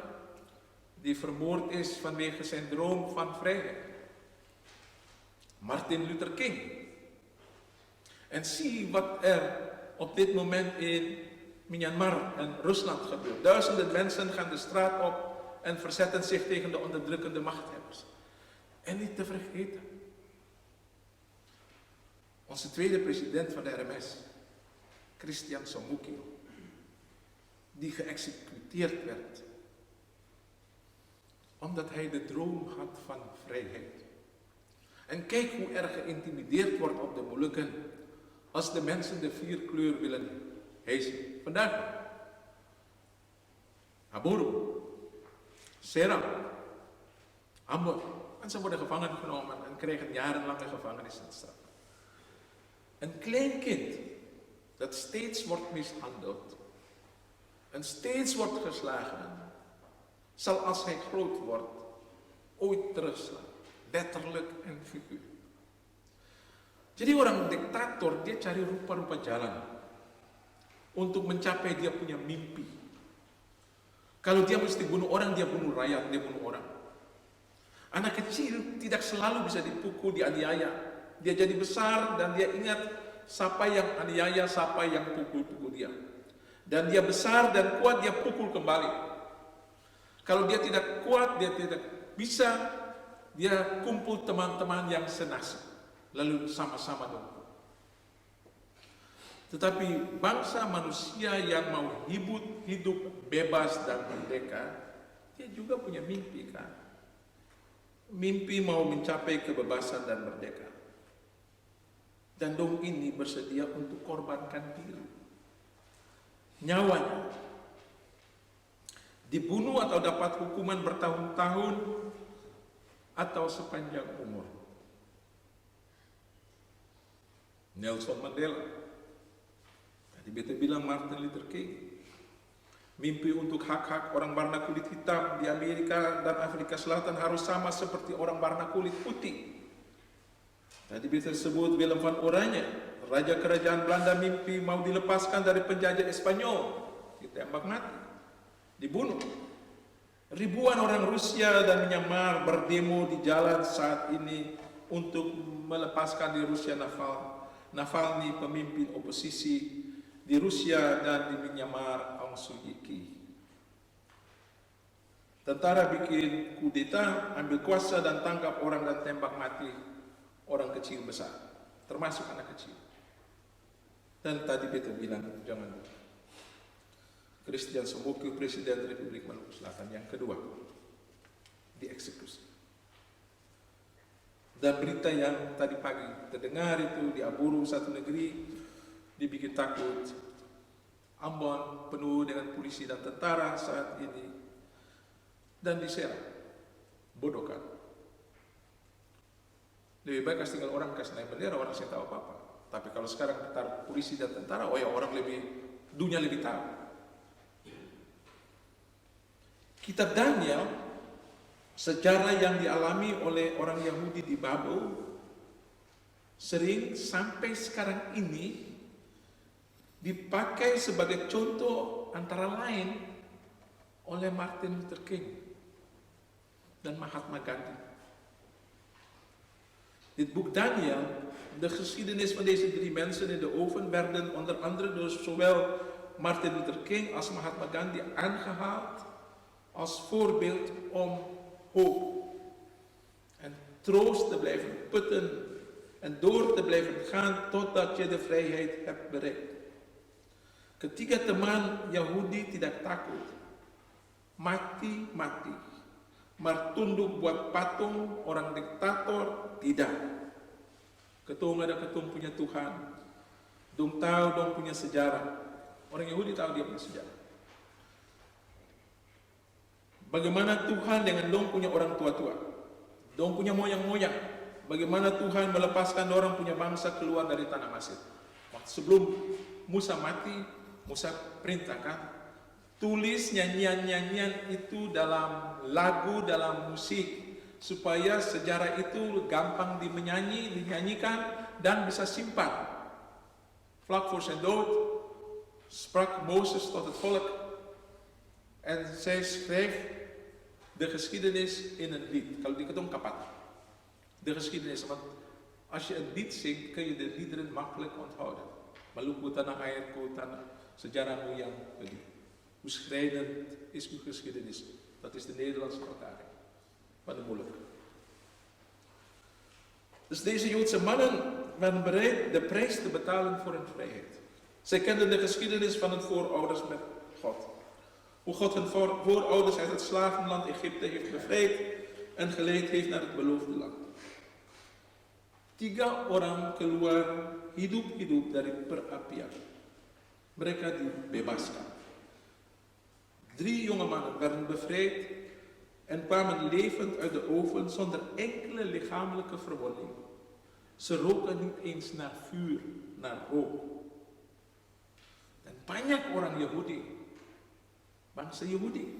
die vermoord is vanwege zijn droom van vrijheid. Martin Luther King. En zie wat er op dit moment in Myanmar en Rusland gebeurt. Duizenden mensen gaan de straat op en verzetten zich tegen de onderdrukkende machthebbers. En niet te vergeten, onze tweede president van de RMS, Christian Somoukio, die geëxecuteerd werd, omdat hij de droom had van vrijheid. En kijk hoe er geïntimideerd wordt op de Molukken als de mensen de 4 kleur willen hijsen. Vandaag Aburu, Serang, Ambon. Mensen worden gevangen genomen en krijgen jarenlange gevangenisstraf. Een klein kind dat steeds wordt mishandeld en steeds wordt geslagen, zal als hij groot wordt ooit terugslaan. Letterlijk en figuurlijk. Jadi orang diktator dia cari rupa-rupa jalan untuk mencapai dia punya mimpi. Kalau dia mesti bunuh orang, dia bunuh rakyat, dia bunuh orang. Anak kecil tidak selalu bisa dipukul, dianiaya. Dia jadi besar dan dia ingat siapa yang aniaya, siapa yang pukul-pukul dia. Dan dia besar dan kuat, dia pukul kembali. Kalau dia tidak kuat, dia tidak bisa, dia kumpul teman-teman yang senasib. Lalu sama-sama dong. Tetapi bangsa manusia yang mau hidup bebas dan merdeka, dia juga punya mimpi kan. Mimpi mau mencapai kebebasan dan merdeka. Dan dong ini bersedia untuk korbankan diri. Nyawanya. Dibunuh atau dapat hukuman bertahun-tahun atau sepanjang umur. Nelson Mandela. Tadi beta bilang Martin Luther King. Mimpi untuk hak-hak orang warna kulit hitam di Amerika dan Afrika Selatan harus sama seperti orang warna kulit putih. Tadi beta sebut Willem van Oranje, Raja Kerajaan Belanda mimpi mau dilepaskan dari penjajah Espanyol. Ditembak mati, dibunuh. Ribuan orang Rusia dan Myanmar berdemo di jalan saat ini untuk melepaskan di Rusia Navalny, pemimpin oposisi di Rusia dan di Myanmar, Aung San Suu Kyi. Tentara bikin kudeta, ambil kuasa dan tangkap orang dan tembak mati orang kecil besar, termasuk anak kecil. Dan tadi beta bilang, jangan Christian Somoku, Presiden Republik Maluku Selatan yang kedua, dieksekusi. Dan berita yang tadi pagi terdengar itu di Aburu, satu negeri, dibikin takut. Ambon penuh dengan polisi dan tentara saat ini. Dan di Serang, bodoh kan? Lebih baik kasih tinggal orang kasih naik bendera, orang saya tahu apa-apa. Tapi kalau sekarang taruh polisi dan tentara, oh ya orang dunia lebih tahu. Kitab Daniel, sejarah yang dialami oleh orang Yahudi di Babel, sering sampai sekarang ini dipakai sebagai contoh antara lain oleh Martin Luther King dan Mahatma Gandhi. Dit boek Daniel, de geschiedenis van deze drie mensen in de oven, werden onder andere door zowel Martin Luther King als Mahatma Gandhi aangehaald als voorbeeld om hoop en troost te blijven putten en door te blijven gaan totdat je de vrijheid hebt bereikt. Ketiga teman Yahudi tidak takut, mati, maar tunduk buat patung orang diktator tidak. Ketung ada ketung punya Tuhan, dong tahu dong punya sejarah. Orang Yahudi tahu dia punya sejarah. Bagaimana Tuhan dengan dong punya orang tua-tua, dong punya moyang-moyang. Bagaimana Tuhan melepaskan orang punya bangsa keluar dari tanah Mesir. Sebelum Musa mati, Musa perintahkan, tulis nyanyian-nyanyian itu dalam lagu, dalam musik, supaya sejarah itu gampang dinyanyikan dan bisa simpan. Vlak voor zijn dood sprak Mozes tot het volk en zij schreef de geschiedenis in een lied. Kalau di ketong kapat, de geschiedenis, want als je een lied zingt, kun je de liederen makkelijk onthouden. Maluku tanah airku, tanah sejarahmu yang begitu. Hoe schrijnend is uw geschiedenis? Dat is de Nederlandse vertaling van de moeilijk. Dus deze Joodse mannen waren bereid de prijs te betalen voor hun vrijheid. Zij kenden de geschiedenis van hun voorouders met God. Hoe God hun voorouders uit het slavenland Egypte heeft bevrijd en geleid heeft naar het beloofde land. 3 orang keluar hidup-hidup dari perapian. Mereka dibebaskan. 3 jonge mannen werden bevrijd en kwamen levend uit de oven zonder enkele lichamelijke verwonding. Ze roken niet eens naar vuur, naar rook. Dan banyak orang Yahudi, bangsa Yahudi,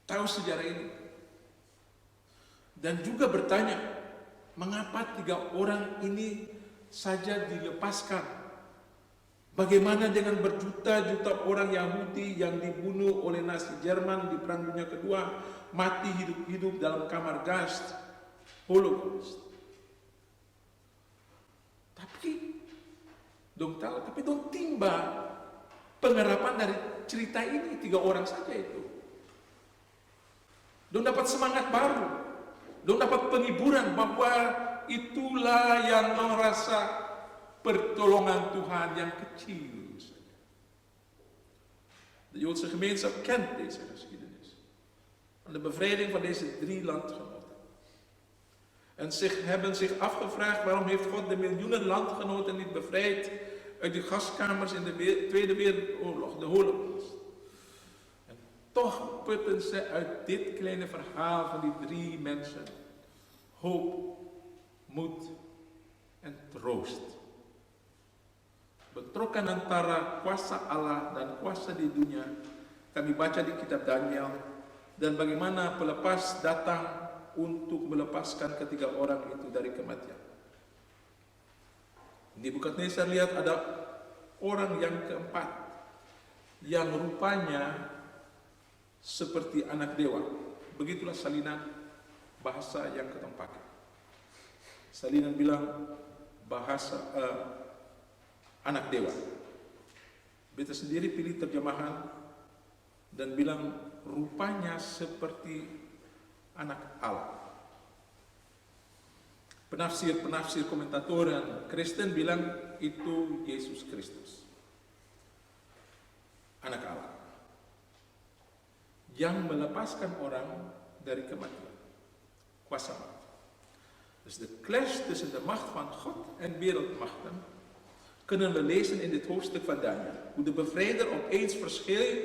tahu sejarah ini. Dan juga bertanya, mengapa 3 orang ini saja dilepaskan? Bagaimana dengan berjuta-juta orang Yahudi yang dibunuh oleh Nazi Jerman di Perang Dunia Kedua, mati hidup-hidup dalam kamar gas, Holocaust. Tapi dong timba pengharapan dari cerita ini 3 orang saja itu. Dong dapat semangat baru, dong dapat penghiburan bahwa itulah yang merasa pertolongan Tuhan yang kecil saja. De Joodse gemeenschap kent deze geschiedenis van de bevrijding van deze 3 landgenoten. En hebben zich afgevraagd waarom heeft God de miljoenen landgenoten niet bevrijd uit de gaskamers in de Tweede Wereldoorlog, de Holocaust. En toch putten ze uit dit kleine verhaal van die 3 mensen hoop, moed en troost. Bentrokan antara kuasa Allah dan kuasa di dunia kami baca di kitab Daniel, dan bagaimana pelepas datang untuk melepaskan ketiga orang itu dari kematian. Di Nebukadnezar lihat ada orang yang keempat yang rupanya seperti anak dewa. Begitulah salinan bahasa yang kita pakai. Salinan bilang bahasa anak dewa. Beta sendiri pilih terjemahan dan bilang rupanya seperti anak Allah. Penafsir komentator Kristen bilang itu Yesus Kristus, Anak Allah, yang melepaskan orang dari kematian, kuasa maut. Dus de clash tussen de macht van God en wereldmachten kunnen we lezen in dit hoofdstuk van Daniel. Hoe de bevrijder opeens verscheen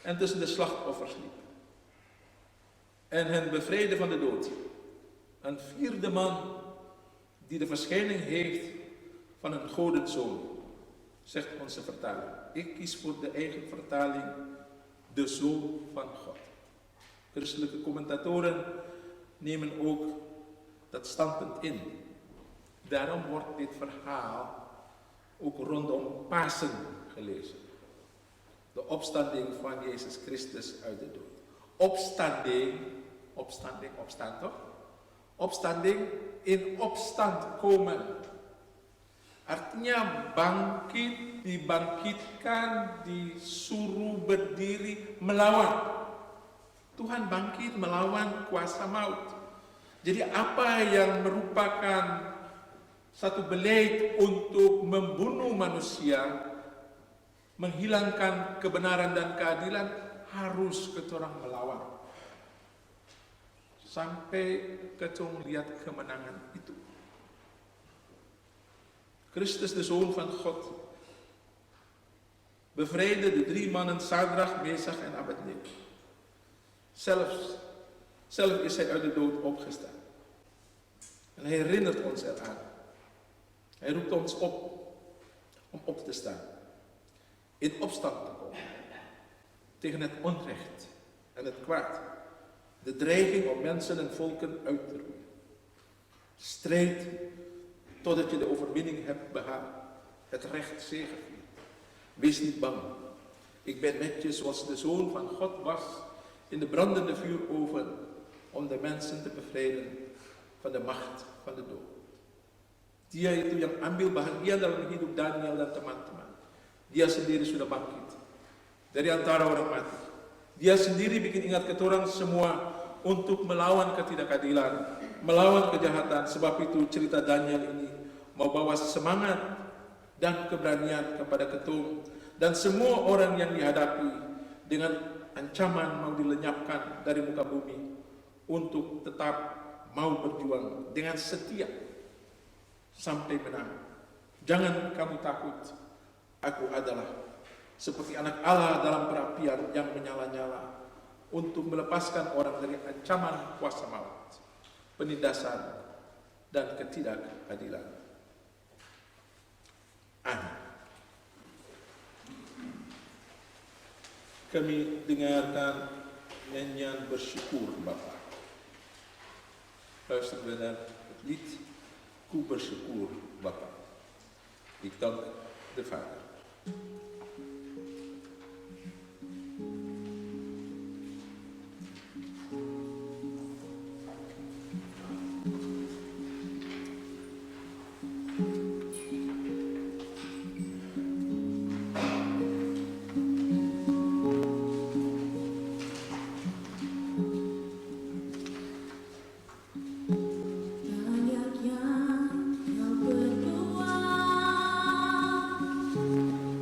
en tussen de slachtoffers liep. En hen bevrijdde van de dood. Een vierde man die de verschijning heeft van een godenzoon, zegt onze vertaling. Ik kies voor de eigen vertaling, de Zoon van God. Christelijke commentatoren nemen ook dat standpunt in. Daarom wordt dit verhaal ook rondom Pasen gelezen. De opstanding van Jezus Christus uit de dood. Opstand toch? Opstanding, in opstand komen. Artinya bangkit, dibangkitkan, disuruh berdiri, melawan. Tuhan bangkit melawan kuasa maut. Jadi apa yang merupakan satu belaid untuk membunuh manusia, menghilangkan kebenaran dan keadilan, harus ketorang melawan. Sampai ketorang lihat kemenangan itu. Christus, de Zoon van God, bevrijdde de 3 mannen Sadrach, Mesach en Abednego. Zelf is hij uit de dood opgestaan. En hij herinnert ons eraan. Hij roept ons op om op te staan. In opstand te komen. Tegen het onrecht en het kwaad. De dreiging om mensen en volken uit te roeien. Strijd totdat je de overwinning hebt behaald. Het recht zegeviert. Wees niet bang. Ik ben met je zoals de Zoon van God was in de brandende vuuroven om de mensen te bevrijden van de macht van de dood. Dia itu yang ambil bahagia dalam hidup Daniel dan teman-teman. Dia sendiri sudah bangkit dari antara orang mati. Dia sendiri bikin ingat ketorang semua untuk melawan ketidakadilan, melawan kejahatan. Sebab itu cerita Daniel ini mau bawa semangat dan keberanian kepada ketum dan semua orang yang dihadapi dengan ancaman mau dilenyapkan dari muka bumi untuk tetap mau berjuang dengan setia sampai menang. Jangan kamu takut, aku adalah seperti anak Allah dalam perapian yang menyala-nyala untuk melepaskan orang dari ancaman kuasa maut, penindasan, dan ketidakadilan. Amin. Kami dengarkan nyanyian bersyukur Bapa. Luister we naar het lied Ku bersyukur Bapa. Ik dank de Vader.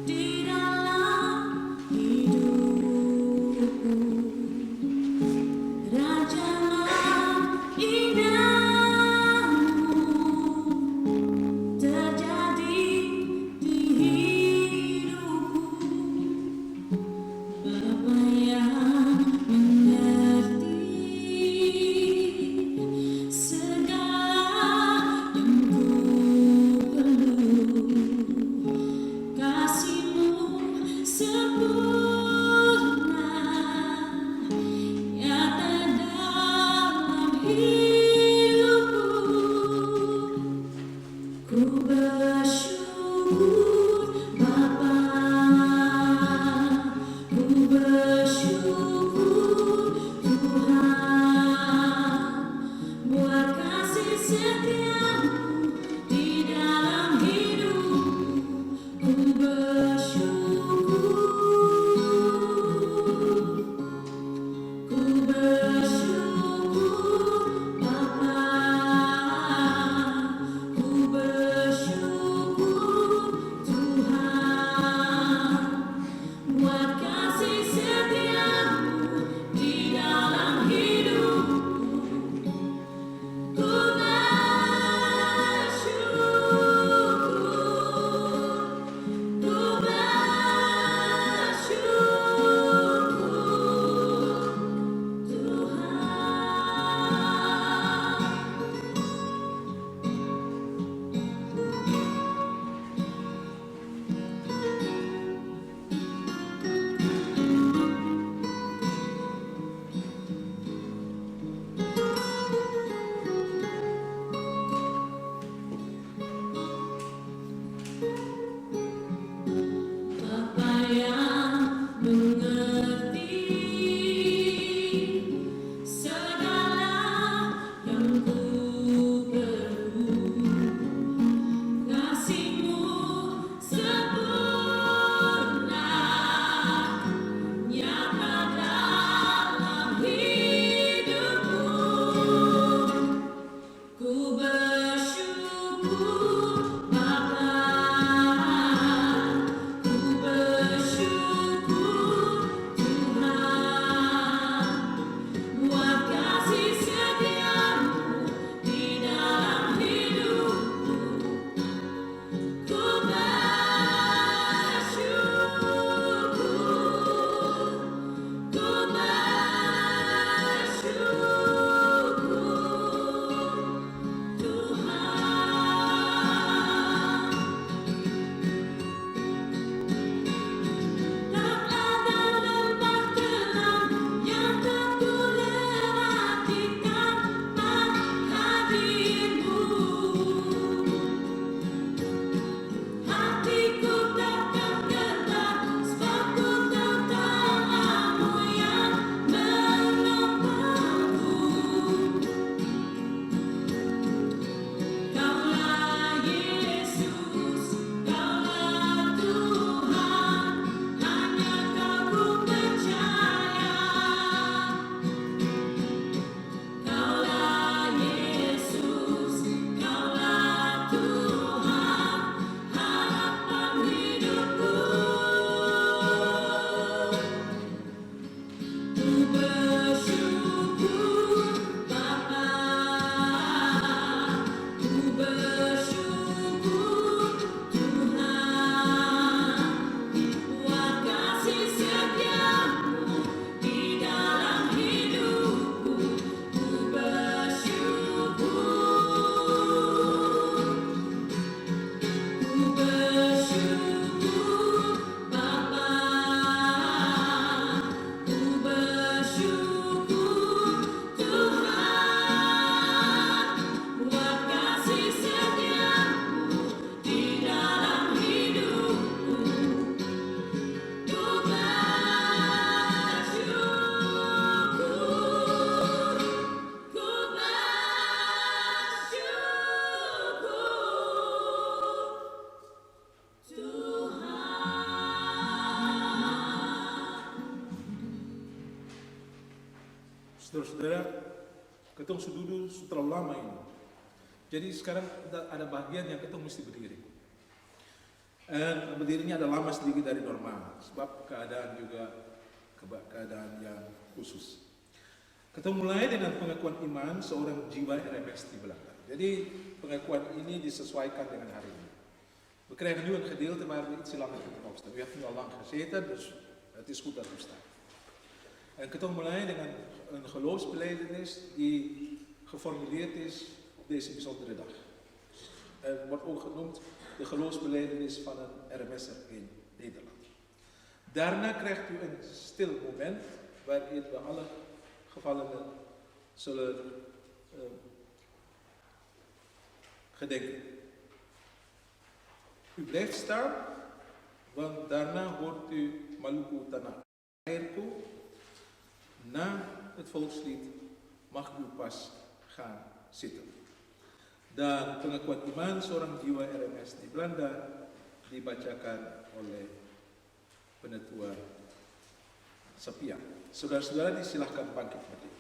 Di Saudara-saudara, ketong sudah terlalu lama ini. Jadi sekarang ada bagian yang ketong mesti berdiri. Berdirinya ada lama sedikit dari normal, sebab keadaan juga keadaan yang khusus. Kita mulai dengan pengakuan iman seorang jiwa RMS di Belanda. Jadi pengakuan ini disesuaikan dengan hari ini. We krijgen nu een gedeelte waar we iets langer kunnen opstaan. U heeft nu al lang gezeten, dus het is goed dat u staat. En kita mulai dengan een geloofsbelijdenis die geformuleerd is op deze bijzondere dag. Het wordt ook genoemd de geloofsbelijdenis van een RMS'er in Nederland. Daarna krijgt u een stil moment waarin we alle gevallenen zullen gedenken. U blijft staan, want daarna hoort u Maluku Tanah Airku. Na het volkslied mag u pas gaan zitten. Dan pengakuan iman seorang jiwa RMS di Belanda dibacakan oleh Penetua Sapia. Saudara-saudara disilahkan bangkit berdiri.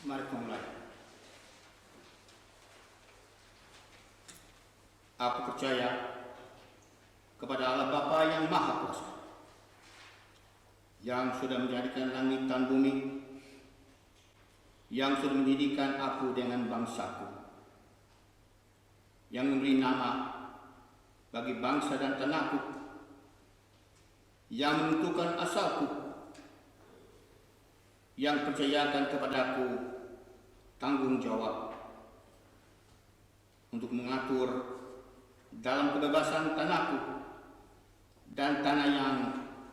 Mari kita mulai. Aku percaya kepada Allah Bapa yang Maha Kuasa, yang sudah menjadikan langit dan bumi, yang sudah mendidikan aku dengan bangsaku, yang memberi nama bagi bangsa dan tanahku, yang menentukan asalku, yang percayakan kepadaku tanggung jawab untuk mengatur dalam kebebasan tanahku dan tanah yang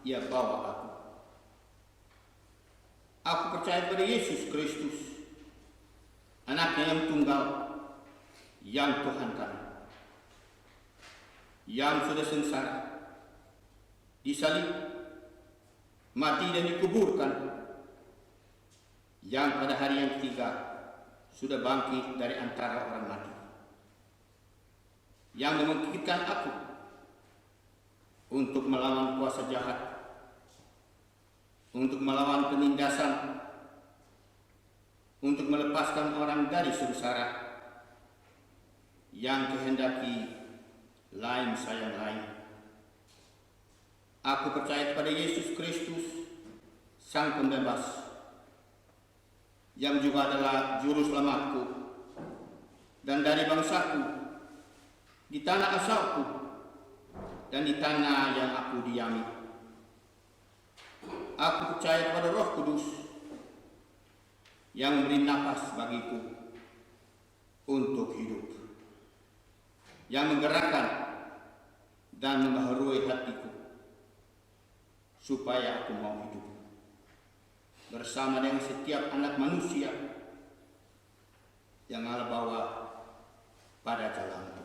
ia bawa aku. Aku percaya pada Yesus Kristus, Anaknya yang tunggal, yang Tuhan kami, yang sudah sengsara, disalib, mati dan dikuburkan, yang pada hari yang ketiga sudah bangkit dari antara orang mati, yang membangkitkan aku untuk melawan kuasa jahat, untuk melawan penindasan, untuk melepaskan orang dari sengsara, yang kehendaki lain sayang lain. Aku percaya kepada Yesus Kristus, Sang Pembebas, yang juga adalah Juru Selamatku, dan dari bangsaku, di tanah asalku, dan di tanah yang aku diami. Aku percaya kepada Roh Kudus, yang memberi nafas bagiku untuk hidup, yang menggerakkan dan membaharui hatiku supaya aku mau hidup bersama dengan setiap anak manusia yang Allah bawa pada jalanku.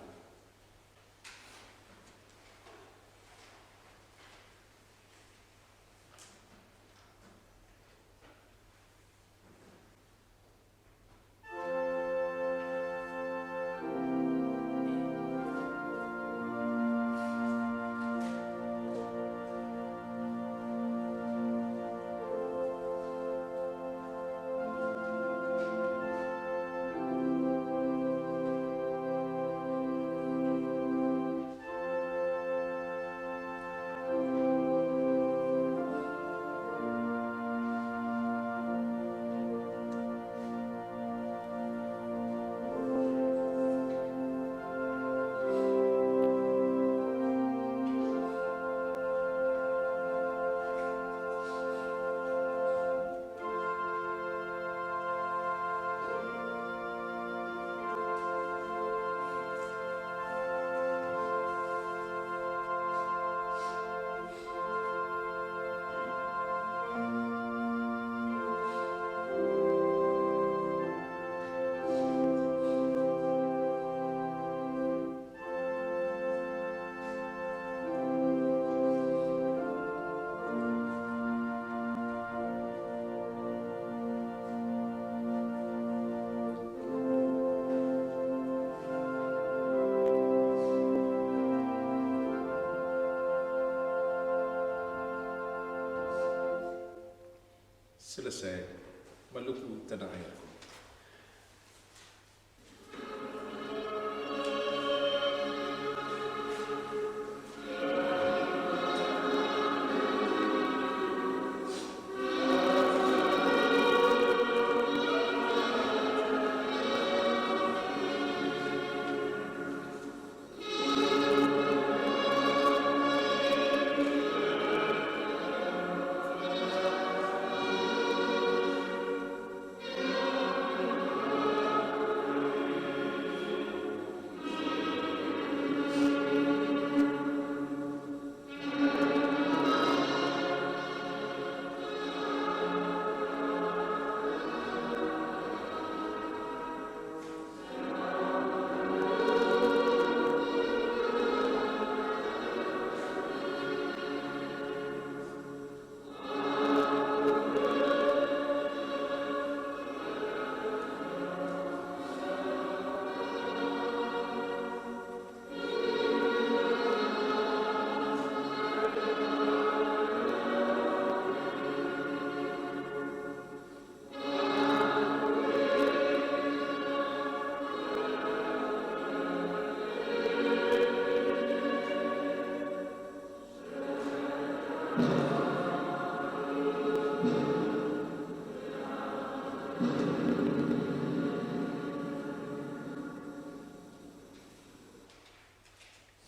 selesai Maluku tanah airku.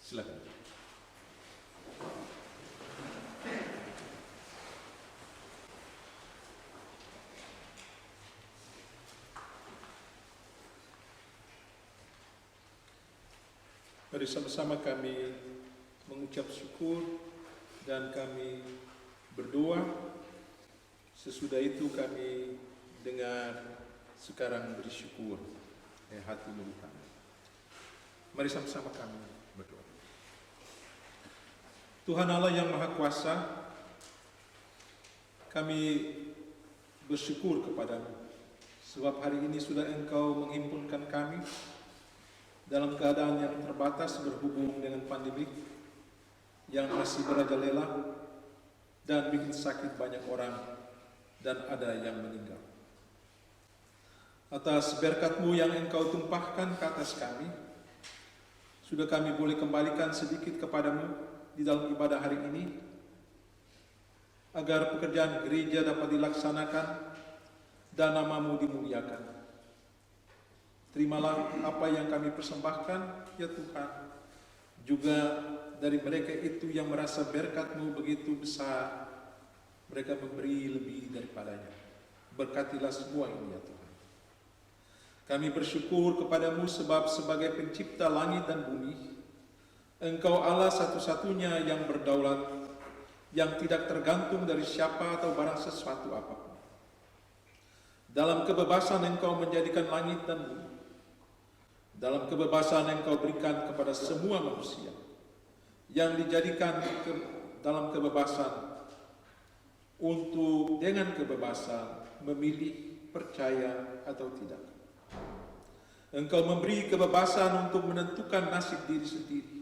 Silakan. Mari sama-sama kami mengucap syukur dan kami berdoa. Sesudah itu kami dengar sekarang bersyukur. Hati melihat. Mari sama-sama kami berdoa. Tuhan Allah yang Maha Kuasa, kami bersyukur kepadamu sebab hari ini sudah Engkau menghimpunkan kami dalam keadaan yang terbatas berhubung dengan pandemi yang masih merajalela dan bikin sakit banyak orang dan ada yang meninggal. Atas berkat-Mu yang Engkau tumpahkan ke atas kami, sudah kami boleh kembalikan sedikit kepadamu di dalam ibadah hari ini, agar pekerjaan gereja dapat dilaksanakan dan nama-Mu dimuliakan. Terimalah apa yang kami persembahkan, ya Tuhan, juga dari mereka itu yang merasa berkat-Mu begitu besar, mereka memberi lebih daripadanya. Berkatilah semua ini, ya Tuhan. Kami bersyukur kepadamu sebab sebagai pencipta langit dan bumi, Engkau Allah satu-satunya yang berdaulat, yang tidak tergantung dari siapa atau barang sesuatu apapun. Dalam kebebasan Engkau menjadikan langit dan bumi. Dalam kebebasan Engkau berikan kepada semua manusia, yang dijadikan dalam kebebasan untuk dengan kebebasan memilih, percaya atau tidak. Engkau memberi kebebasan untuk menentukan nasib diri sendiri.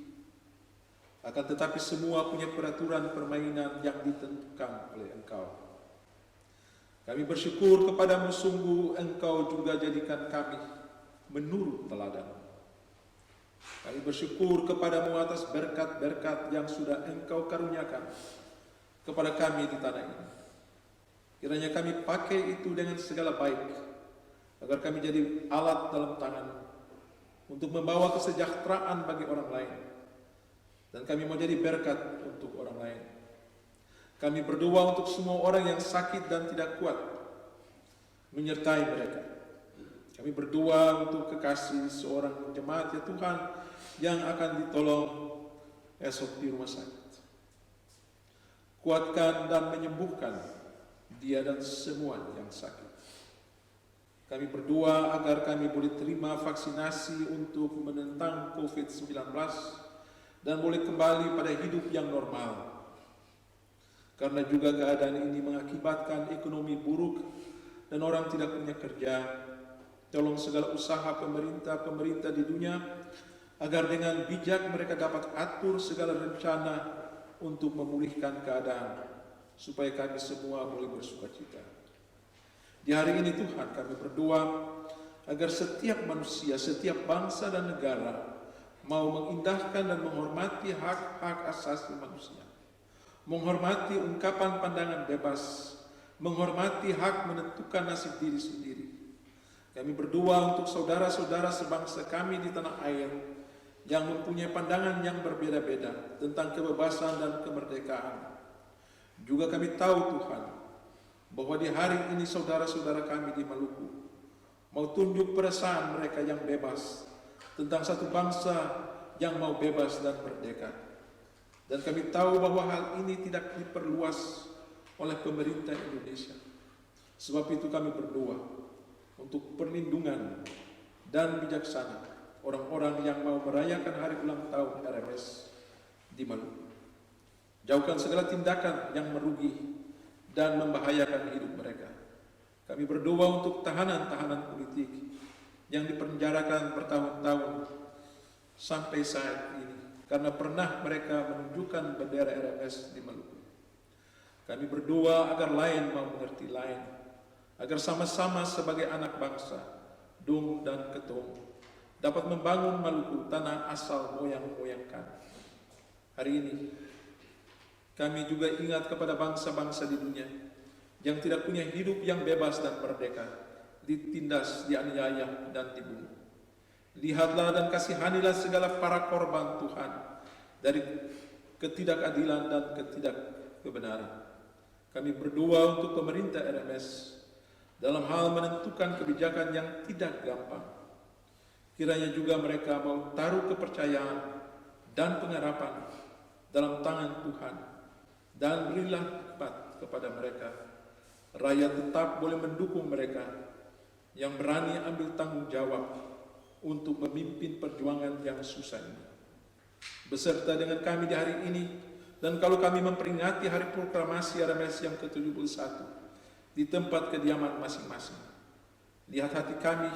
Akan tetapi semua punya peraturan permainan yang ditentukan oleh Engkau. Kami bersyukur kepadamu, sungguh Engkau juga jadikan kami menurut teladan. Kami bersyukur kepadamu atas berkat-berkat yang sudah Engkau karuniakan kepada kami di tanah ini. Kiranya kami pakai itu dengan segala baik, agar kami jadi alat dalam tangan untuk membawa kesejahteraan bagi orang lain. Dan kami mau jadi berkat untuk orang lain. Kami berdoa untuk semua orang yang sakit dan tidak kuat, menyertai mereka. Kami berdoa untuk kekasih seorang jemaat, ya Tuhan, yang akan ditolong esok di rumah sakit. Kuatkan dan menyembuhkan dia dan semua yang sakit. Kami berdoa agar kami boleh terima vaksinasi untuk menentang COVID-19 dan boleh kembali pada hidup yang normal. Karena juga keadaan ini mengakibatkan ekonomi buruk dan orang tidak punya kerja. Tolong segala usaha pemerintah di dunia agar dengan bijak mereka dapat atur segala rencana untuk memulihkan keadaan supaya kami semua boleh bersukacita. Di hari ini Tuhan kami berdoa agar setiap manusia, setiap bangsa dan negara mau mengindahkan dan menghormati hak-hak asasi manusia, menghormati ungkapan pandangan bebas, menghormati hak menentukan nasib diri sendiri. Kami berdoa untuk saudara-saudara sebangsa kami di tanah air yang mempunyai pandangan yang berbeda-beda tentang kebebasan dan kemerdekaan. Juga kami tahu Tuhan, bahwa di hari ini saudara-saudara kami di Maluku mau tunjuk perasaan mereka yang bebas tentang satu bangsa yang mau bebas dan merdeka. Dan kami tahu bahwa hal ini tidak diperluas oleh pemerintah Indonesia. Sebab itu kami berdoa untuk perlindungan dan bijaksana orang-orang yang mau merayakan hari ulang tahun RMS di Maluku. Jauhkan segala tindakan yang merugi dan membahayakan hidup mereka. Kami berdoa untuk tahanan-tahanan politik yang dipenjarakan bertahun-tahun sampai saat ini karena pernah mereka menunjukkan bendera RMS di Maluku. Kami berdoa agar lain mau mengerti lain, agar sama-sama sebagai anak bangsa, Dung dan Ketong, dapat membangun Maluku, tanah asal moyang-moyang kami. Hari ini kami juga ingat kepada bangsa-bangsa di dunia yang tidak punya hidup yang bebas dan merdeka, ditindas, dianiaya, dan dibunuh. Lihatlah dan kasihanilah segala para korban Tuhan dari ketidakadilan dan ketidakkebenaran. Kami berdoa untuk pemerintah RMS dalam hal menentukan kebijakan yang tidak gampang. Kiranya juga mereka mau taruh kepercayaan dan pengharapan dalam tangan Tuhan, dan berilah hikmat kepada mereka. Rakyat tetap boleh mendukung mereka yang berani ambil tanggung jawab untuk memimpin perjuangan yang susah ini. Beserta dengan kami di hari ini, dan kalau kami memperingati hari proklamasi RMS yang ke-71 di tempat kediaman masing-masing, lihat hati kami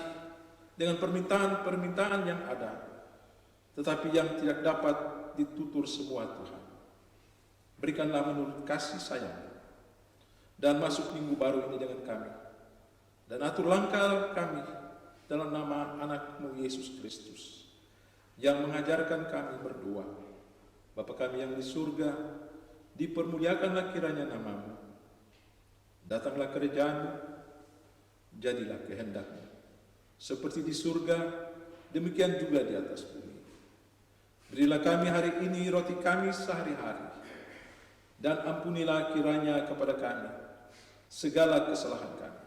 dengan permintaan-permintaan yang ada, tetapi yang tidak dapat ditutur semua Tuhan. Berikanlah menurut kasih sayang dan masuk minggu baru ini dengan kami, dan atur langkah kami dalam nama anak-Mu Yesus Kristus yang mengajarkan kami berdoa. Bapa kami yang di surga, dipermuliakanlah kiranya nama-Mu, datanglah kerajaan-Mu, jadilah kehendak-Mu seperti di surga, demikian juga di atas bumi. Berilah kami hari ini roti kami sehari-hari, dan ampunilah kiranya kepada kami segala kesalahan kami,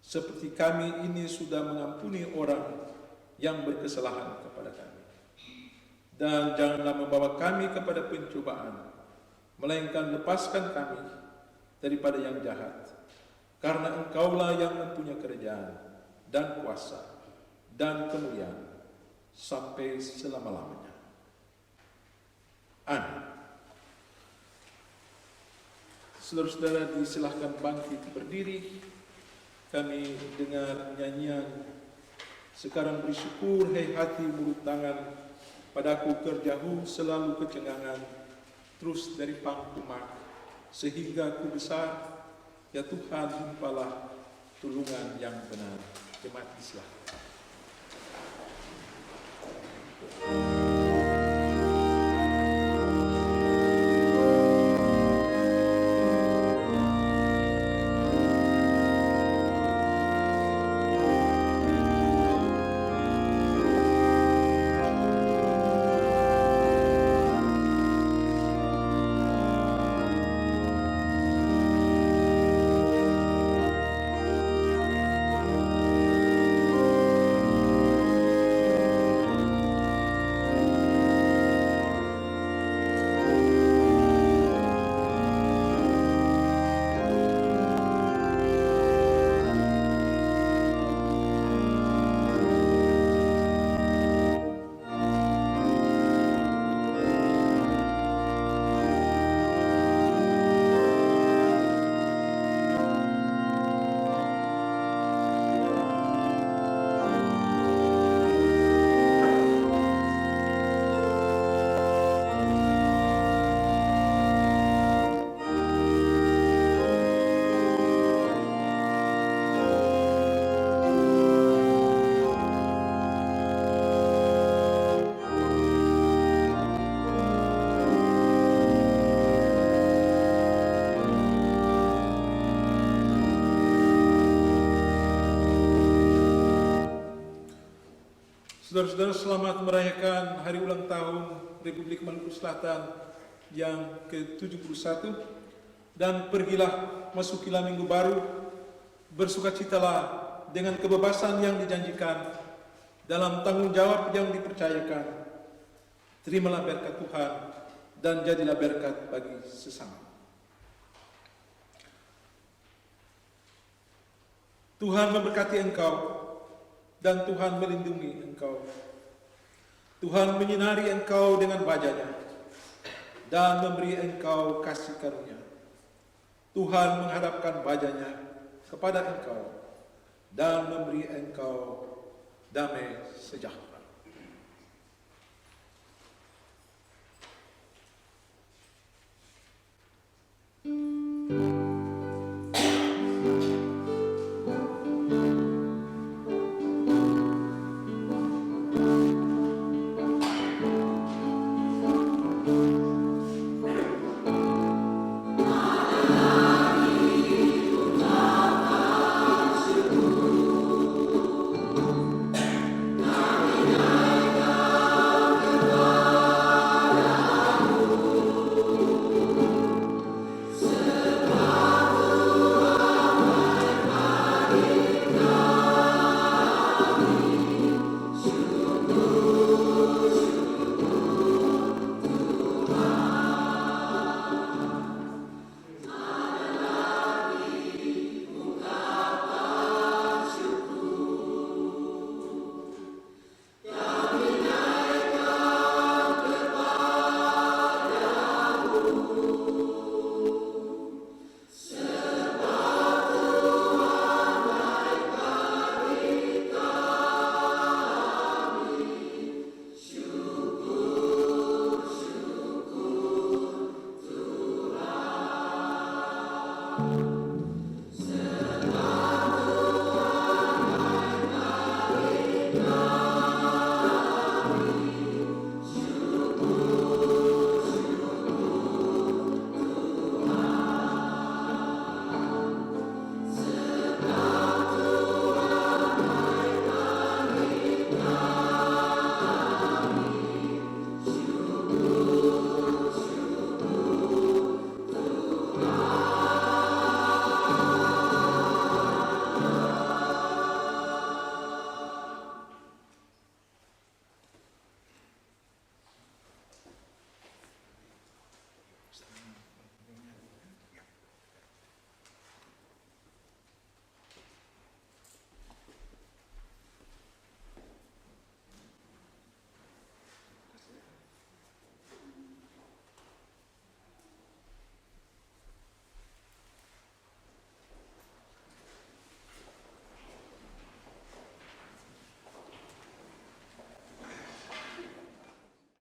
seperti kami ini sudah mengampuni orang yang berkesalahan kepada kami. Dan janganlah membawa kami kepada pencobaan, melainkan lepaskan kami daripada yang jahat, karena Engkaulah yang mempunyai kerajaan dan kuasa dan kemuliaan sampai selama-lamanya. Amin. Saudara-saudara, disilahkan bangkit berdiri. Kami dengar nyanyian Sekarang Beri Syukur, Hei Hati Mulut Tangan, Padaku Kerjahu Selalu Kecengangan, terus dari pangkumak sehingga ku besar. Ya Tuhan, himpalah tulungan yang benar. Jemaat disilahkan. Saudara-saudara, selamat merayakan hari ulang tahun Republik Maluku Selatan yang ke-71, dan pergilah masukilah minggu baru, bersukacitalah dengan kebebasan yang dijanjikan dalam tanggung jawab yang dipercayakan. Terimalah berkat Tuhan dan jadilah berkat bagi sesama. Tuhan memberkati engkau dan Tuhan melindungi engkau. Tuhan menyinari engkau dengan wajah-Nya dan memberi engkau kasih karunia. Tuhan menghadapkan wajah-Nya kepada engkau dan memberi engkau damai sejahtera.